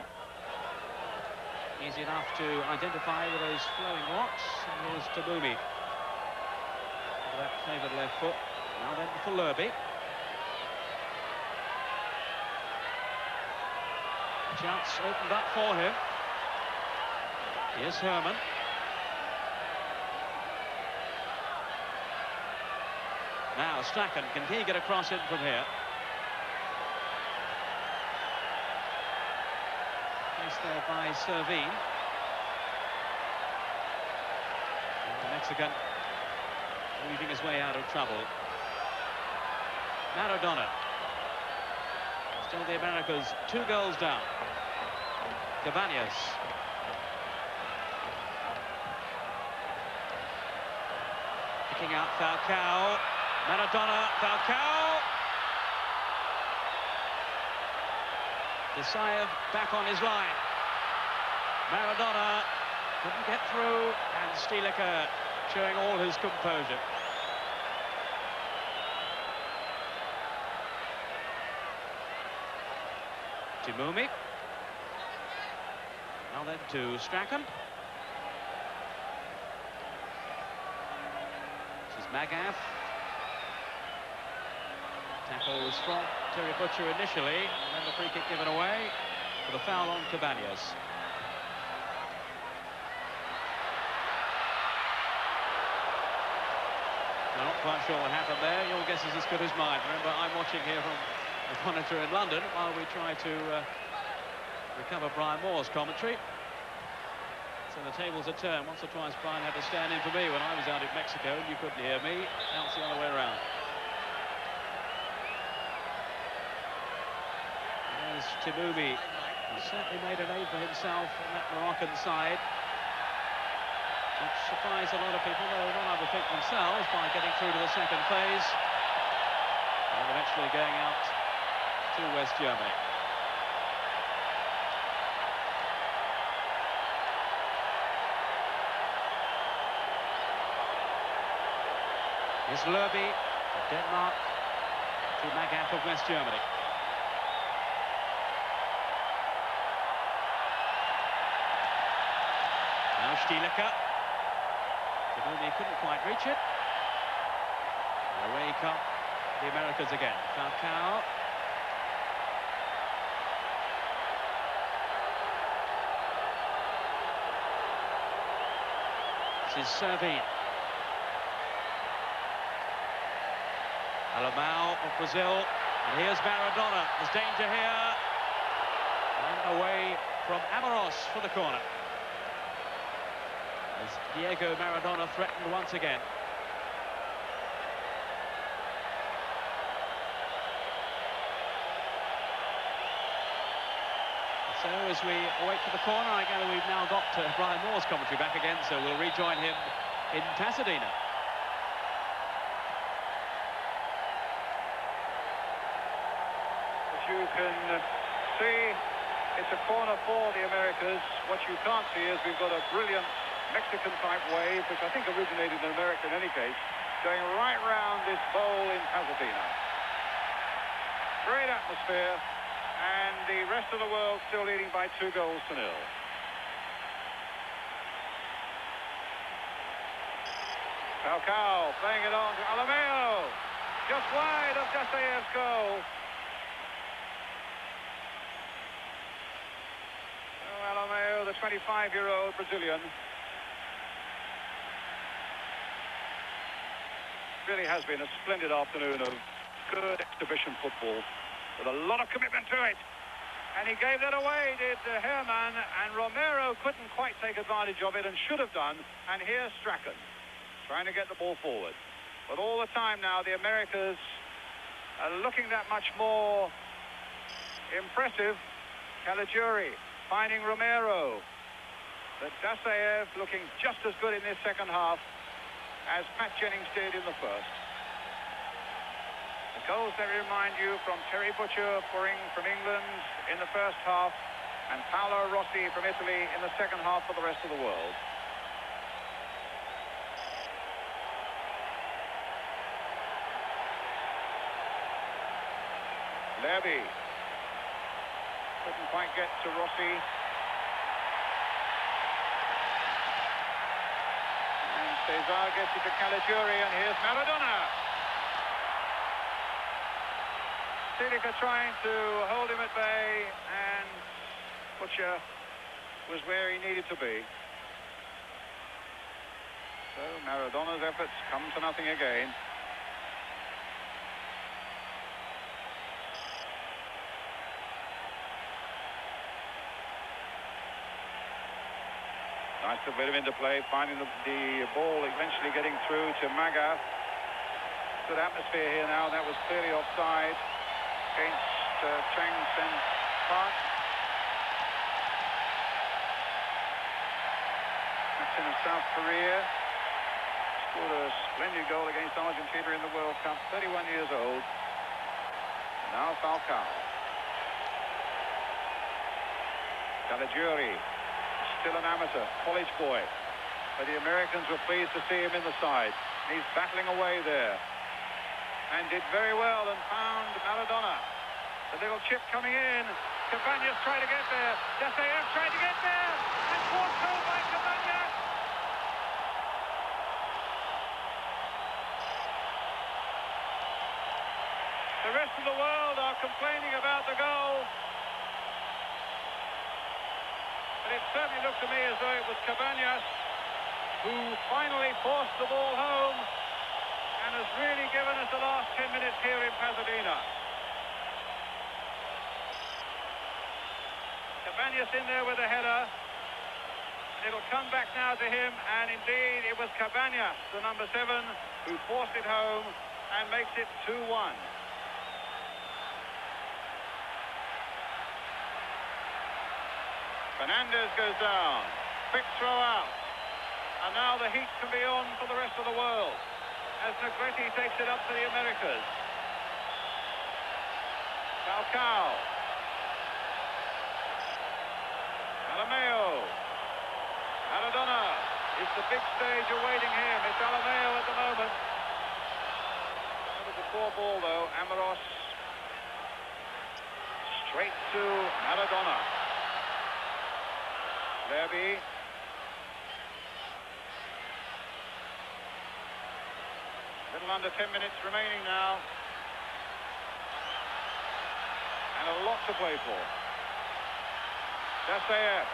Easy enough to identify with those flowing locks. And here's Tabumi. With that favoured left foot. Now then for Lurby. Chance opened up for him. Here's Herman. Now Strachan, can he get a cross in from here? Placed there by Servin. The Mexican weaving his way out of trouble. Maradona. Still the Americas 2 goals down. Cabanas. Picking out Falcao. Maradona, Falcao. Desaev back on his line. Maradona couldn't get through, and Stilica showing all his composure. Timumi. Now then to Strachan. This is Magath. Tackle was from Terry Butcher initially, and then the free kick given away for the foul on Cabanas. I'm not quite sure what happened there. Your guess is as good as mine. Remember, I'm watching here from the monitor in London while we try to recover Brian Moore's commentary. So the tables are turned. Once or twice Brian had to stand in for me when I was out in Mexico and you couldn't hear me. Now it's the other way around. There's Timumi. He certainly made a name for himself on that Moroccan side, which surprised a lot of people, though not overthink themselves, by getting through to the second phase and eventually going out to West Germany. Here's Lurby of Denmark to Magath of West Germany. Now Stilica. Tabumi couldn't quite reach it. And away come the Americans again. Falcao. This is Servin. Alemao of Brazil. And here's Maradona. There's danger here. And away from Amaros for the corner. As Diego Maradona threatened once again. So as we await for the corner, I gather we've now got Brian Moore's commentary back again, so we'll rejoin him in Pasadena. As you can see, it's a corner for the Americas. What you can't see is we've got a brilliant Mexican-type wave, which I think originated in America in any case, going right round this bowl in Pasadena. Great atmosphere, and the rest of the world still leading by 2 goals to 0. Falcao playing it on to Alemao. just wide of Dasayev's goal. Oh, Alemao, the 25-year-old Brazilian, really has been a splendid afternoon of good exhibition football with a lot of commitment to it. And he gave that away, did Herman, and Romero couldn't quite take advantage of it and should have done. And here's Strachan trying to get the ball forward. But all the time now, the Americas are looking that much more impressive. Caligiuri finding Romero. But Dasayev looking just as good in this second half as Pat Jennings did in the first. The goals that remind you from Terry Butcher from England in the first half and Paolo Rossi from Italy in the second half for the rest of the world. Levy couldn't quite get to Rossi. And Cesar gets it to Caligiuri, and here's Maradona. Silica trying to hold him at bay, and Butcher was where he needed to be. So Maradona's efforts come to nothing again. Nice to put him into play, finding the ball eventually getting through to Maga. Good atmosphere here now. That was clearly offside against Chang Sen Park. Captain of South Korea. Scored a splendid goal against Argentina in the World Cup. 31 years old. And now Falcao. Caligiuri. Still an amateur, college boy. But the Americans were pleased to see him in the side. He's battling away there. And did very well and found Maradona. The little chip coming in. Cabanas tried to get there. Dasayev tried to get there. And forced home by Cabanas. The rest of the world are complaining about the goal. But it certainly looked to me as though it was Cabanas who finally forced the ball home and has really given us the last 10 minutes here in Pasadena. Cabanas in there with a header. It'll come back now to him, and indeed it was Cabanas, the number 7, who forced it home and makes it 2-1. Fernandez goes down. Quick throw out. And now the heat can be on for the rest of the world as Negrete takes it up to the Americas. Falcao. Alemao. Maradona. It's the big stage awaiting him. It's Alemao at the moment. That was a poor ball though. Amaros. Straight to Maradona. Levy. Little under 10 minutes remaining now. And a lot to play for. Dasayev.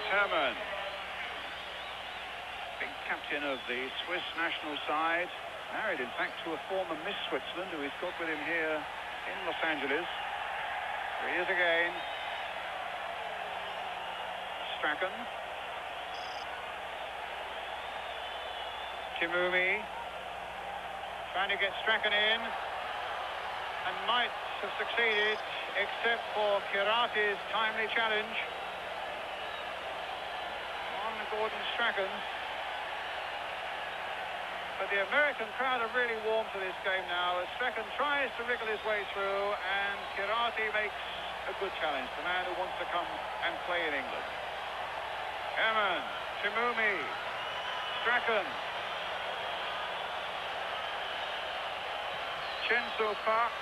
Herman, big captain of the Swiss national side, married in fact to a former Miss Switzerland who he's got with him here in Los Angeles. Here he is again. Strachan. Timumi trying to get Strachan in and might have succeeded except for Kirati's timely challenge. Gordon Strachan. But the American crowd are really warm to this game now as Strachan tries to wriggle his way through and Kirati makes a good challenge, the man who wants to come and play in England. Herman, Timumi, Strachan. Chenso Park.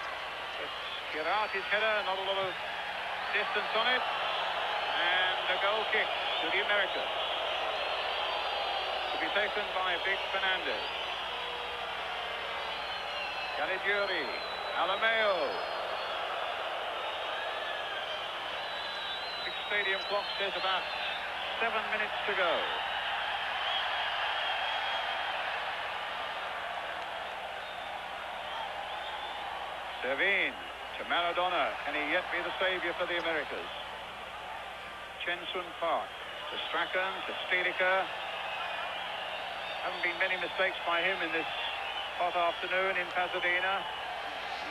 It's Kirati's header, not a lot of distance on it. And a goal kick to the Americas. To be taken by Big Fernandez. Caligiuri, Alemao. Big stadium clock says about 7 minutes to go. Servin to Maradona. Can he yet be the saviour for the Americas? Chensun Park to Strachan, to Stilica. Haven't been many mistakes by him in this hot afternoon in Pasadena.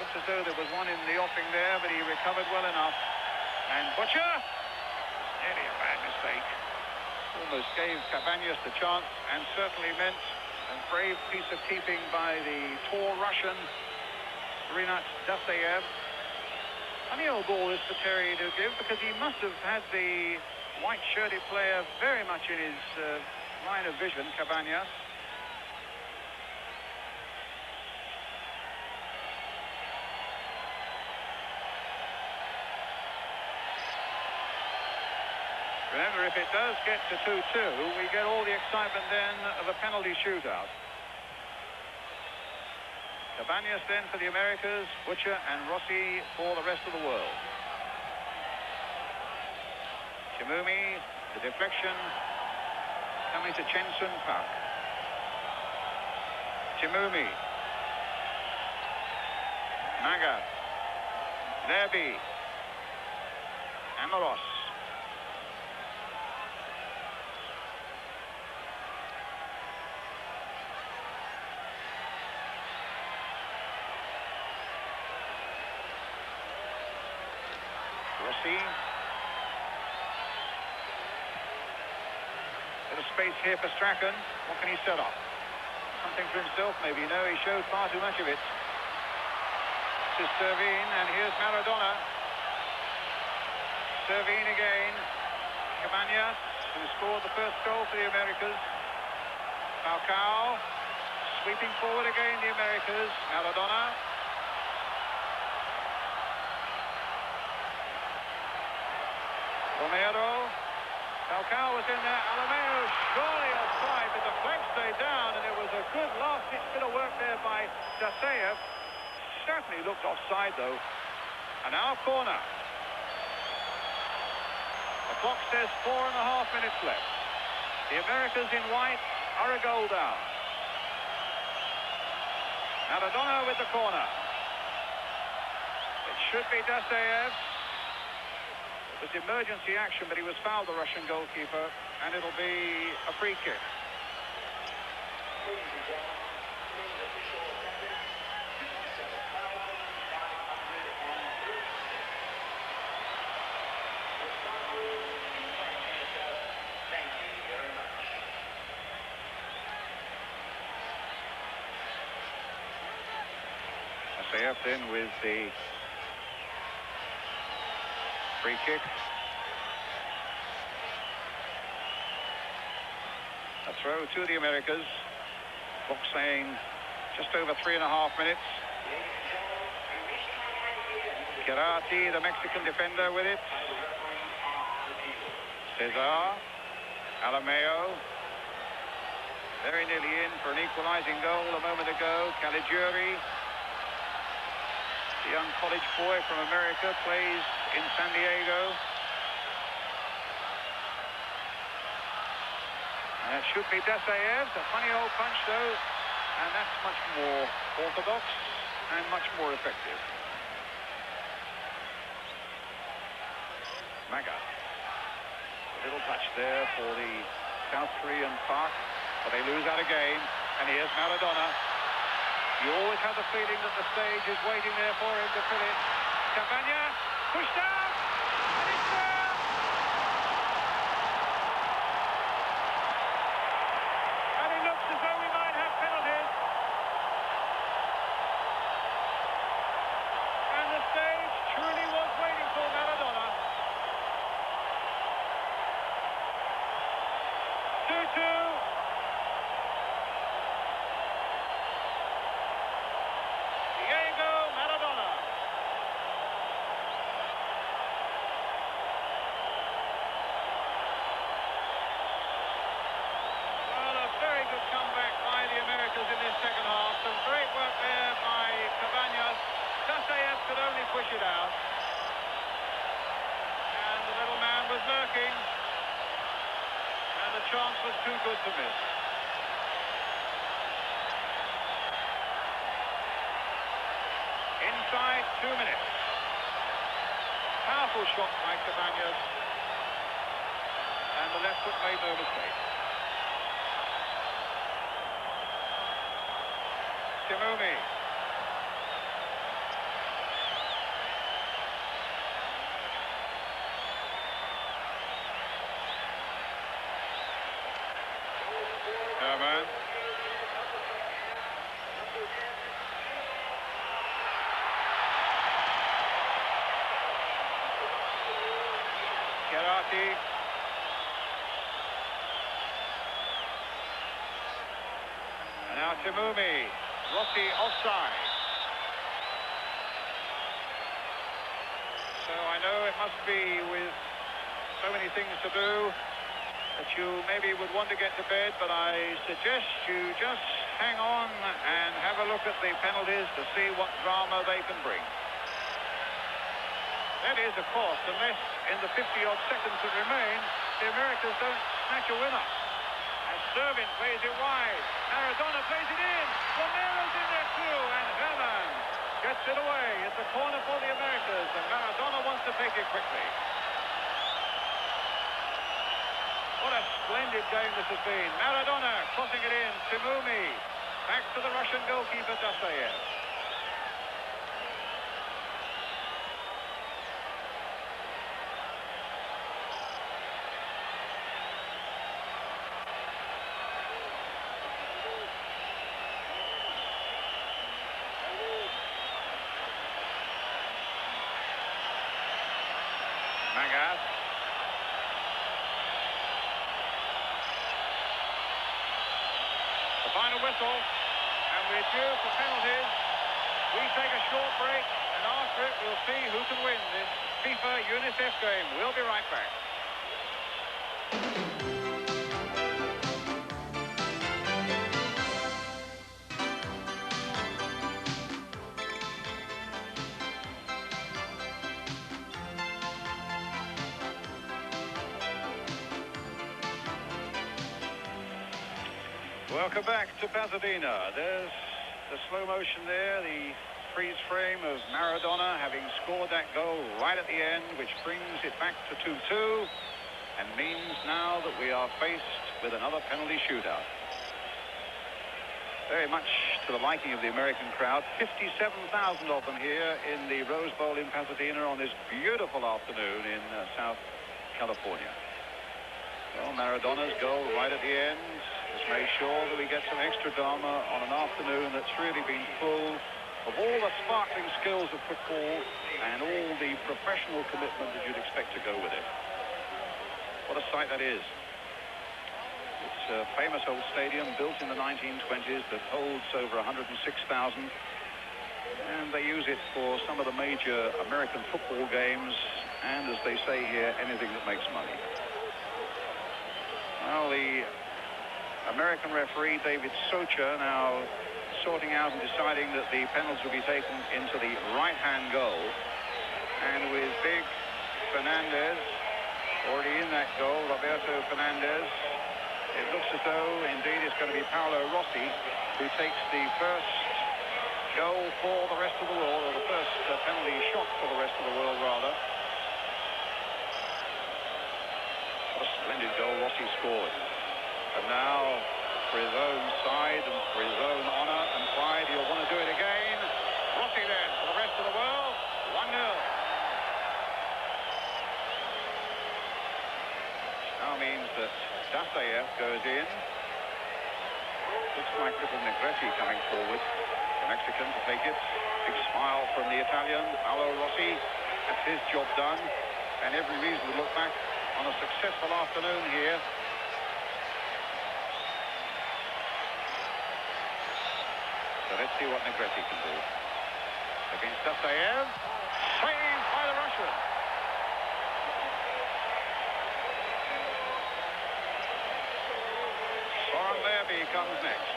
Looks as though there was one in the offing there, but he recovered well enough. And Butcher, nearly a bad mistake. Almost gave Cabanas the chance, and certainly meant a brave piece of keeping by the tall Russian, Rinat Dasayev. Funny old ball is for Terry to give, because he must have had the white-shirted player very much in his line of vision, Cabanas. Remember, if it does get to 2-2, we get all the excitement then of a penalty shootout. Cabanas then for the Americas, Butcher and Rossi for the rest of the world. Chimumi, the deflection, coming to Chensun Park. Chimumi. Maga. Lerby. Amaros. Rossi. Bit of space here for Strachan. What can he set up? Something for himself, maybe. No, he showed far too much of it. This is Servin, and here's Maradona. Servin again. Cabanas, who scored the first goal for the Americas. Falcao. Sweeping forward again, the Americas. Maradona. Romero. Falcao was in there. Alemao surely offside, but the flag stayed down, and it was a good last-ditch bit of work there by Dasayev. Certainly looked offside, though. And now corner. The clock says 4.5 minutes left. The Americas in white are a goal down. Maradona with the corner. It should be Dasayev. It was emergency action, but he was fouled, the Russian goalkeeper, and it'll be a free kick. Dasayev then with the free kick. A throw to the Americas. Clock saying just over 3.5 minutes. Kirati, the Mexican defender, with it. Cesar. Alemao. Very nearly in for an equalizing goal a moment ago. Caligiuri. The young college boy from America, plays in San Diego. And it should be Dasayev. A funny old punch, though. And that's much more orthodox and much more effective. Maga. A little touch there for the South Korean Park. But they lose out a game. And here's Maradona. You always have the feeling that the stage is waiting there for him to fill it. Cabanas, pushed out, and it's there! And it looks as though we might have penalties. And the stage truly was waiting for Maradona. 2-2. Diego chance was too good to miss. Inside 2 minutes. Powerful shot by Cabanas. And the left foot made no mistake. Timumi. Man. Gerati. And now Timumi. Rossi offside. So I know it must be with so many things to do that you maybe would want to get to bed, but I suggest you just hang on and have a look at the penalties to see what drama they can bring. That is, of course, unless in the 50-odd seconds that remain, the Americans don't snatch a winner. As Servin plays it wide, Maradona plays it in, Romero's in there too, and Herman gets it away. It's a corner for the Americans, and Maradona wants to take it quickly. What a splendid game this has been. Maradona crossing it in. Timumi. Back to the Russian goalkeeper, Dasayev. Magas. Final whistle, and we're due for penalties. We take a short break, and after it we'll see who can win this FIFA UNICEF game. We'll be right back. Welcome back to Pasadena. There's the slow motion there, the freeze frame of Maradona having scored that goal right at the end, which brings it back to 2-2 and means now that we are faced with another penalty shootout. Very much to the liking of the American crowd. 57,000 of them here in the Rose Bowl in Pasadena on this beautiful afternoon in South California. Well, Maradona's goal right at the end has made sure that we get some extra drama on an afternoon that's really been full of all the sparkling skills of football and all the professional commitment that you'd expect to go with it. What a sight that is. It's a famous old stadium built in the 1920s that holds over 106,000, and they use it for some of the major American football games and, as they say here, anything that makes money. Well, the American referee, David Socha, now sorting out and deciding that the penalty will be taken into the right-hand goal. And with big Fernandez already in that goal, Roberto Fernandez, it looks as though, indeed, it's going to be Paolo Rossi who takes the first goal for the rest of the world, or the first penalty shot for the rest of the world, rather. What a splendid goal Rossi scored. And now, for his own side and for his own honour and pride, he'll want to do it again. Rossi then, for the rest of the world, 1-0. Now means that Dasayev goes in. Looks like little Negrete coming forward. The Mexican to take it. Big smile from the Italian, Paolo Rossi. That's his job done. And every reason to look back on a successful afternoon here. So let's see what Negrete can do. Against Dasayev. Saved by the Russian. Soren comes next.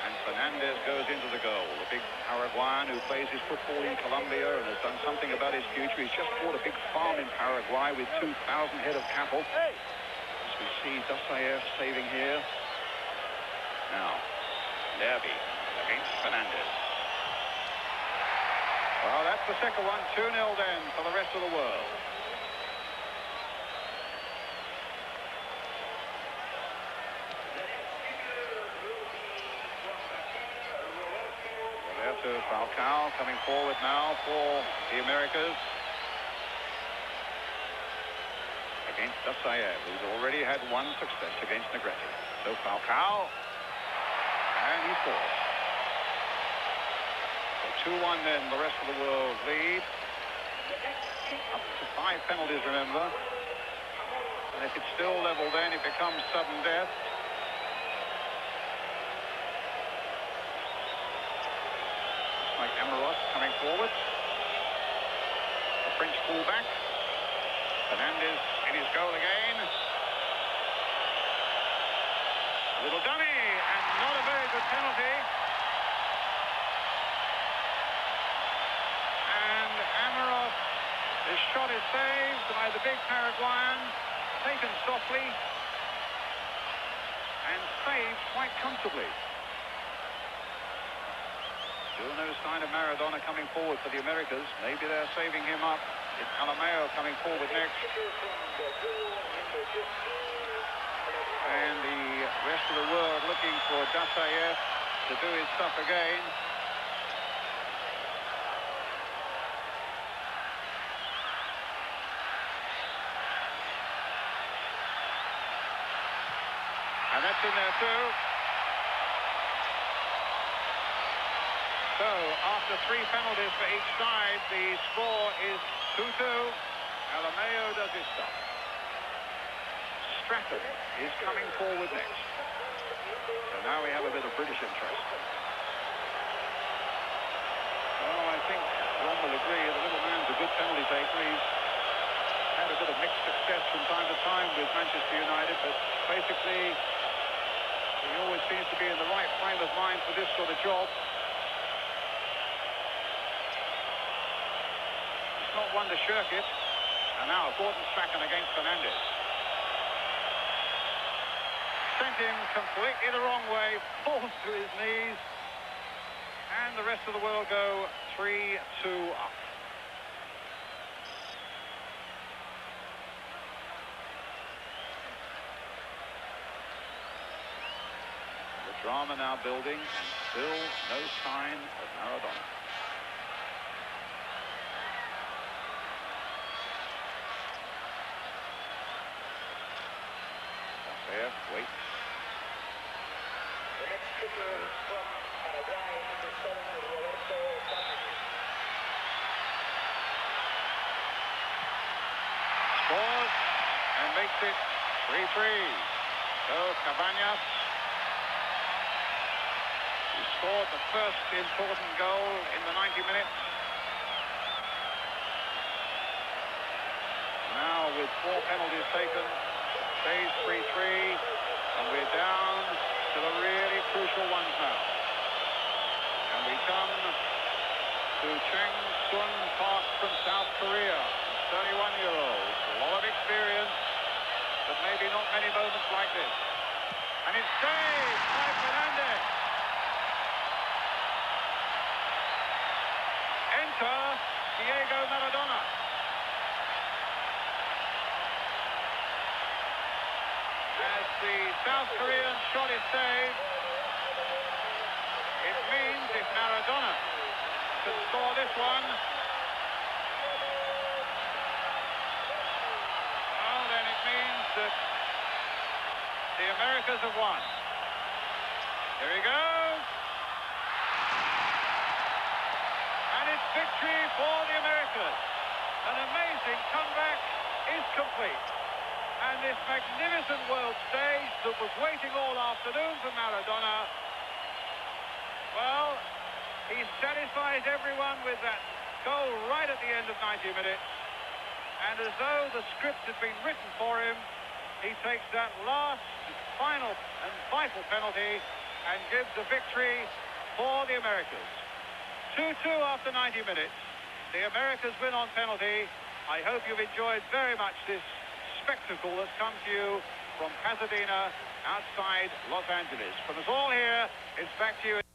And Fernandez goes into the goal. The big Paraguayan who plays his football in Colombia and has done something about his future. He's just bought a big farm in Paraguay with 2,000 head of cattle. we see Dostoyev saving here. Now, Nery against Fernandez. Well, that's the second one. 2-0 then for the rest of the world. Roberto, Falcao coming forward now for the Americas. Against Dostoyev, who's already had one success against Negrete. So Falcao, and he scores. So 2-1 then, the rest of the world lead. Up to 5 penalties, remember. And if it's still level then, it becomes sudden death. Looks like Amaros coming forward. The French fullback. Fernandez in his goal again. A little dummy, and not a very good penalty. And Amaros, his shot is saved by the big Paraguayan, taken softly, and saved quite comfortably. Still no sign of Maradona coming forward for the Americas. Maybe they're saving him up. It's Alemao coming forward next. And the rest of the world looking for Dostoyev to do his stuff again. And that's in there too. So, after 3 penalties for each side, the score is 2-2. Alemao does his stuff. Stratton is coming forward next. So now we have a bit of British interest. Well, I think Ron will agree the little man's a good penalty taker. He's had a bit of mixed success from time to time with Manchester United, but basically he always seems to be in the right frame of mind for this sort of job. Not one to shirk it. And now Gordon Strachan against Fernandez. Sent him completely the wrong way, falls to his knees, and the rest of the world go 3-2 up. The drama now building, and still no sign of Maradona. Waits. Scores and makes it 3-3. So Cabanas, who scored the first important goal in the 90 minutes. Now with 4 penalties taken, stays 3-3, and we're down to the really crucial ones now. And we come to Chang Sun Park from South Korea, 31-year-old, a lot of experience, but maybe not many moments like this. And it's saved by Fernandez. Enter Diego Maradona. As the South Korean shot is saved, it means if Maradona can score this one, well, then it means that the Americas have won. Here he goes. And it's victory for the Americas. An amazing comeback is complete. And this magnificent world stage that was waiting all afternoon for Maradona, well, he satisfies everyone with that goal right at the end of 90 minutes. And as though the script had been written for him, he takes that last, final and vital penalty and gives the victory for the Americas. 2-2 after 90 minutes. The Americas win on penalty. I hope you've enjoyed very much this spectacle that's come to you from Pasadena, outside Los Angeles. From us all here, it's back to you.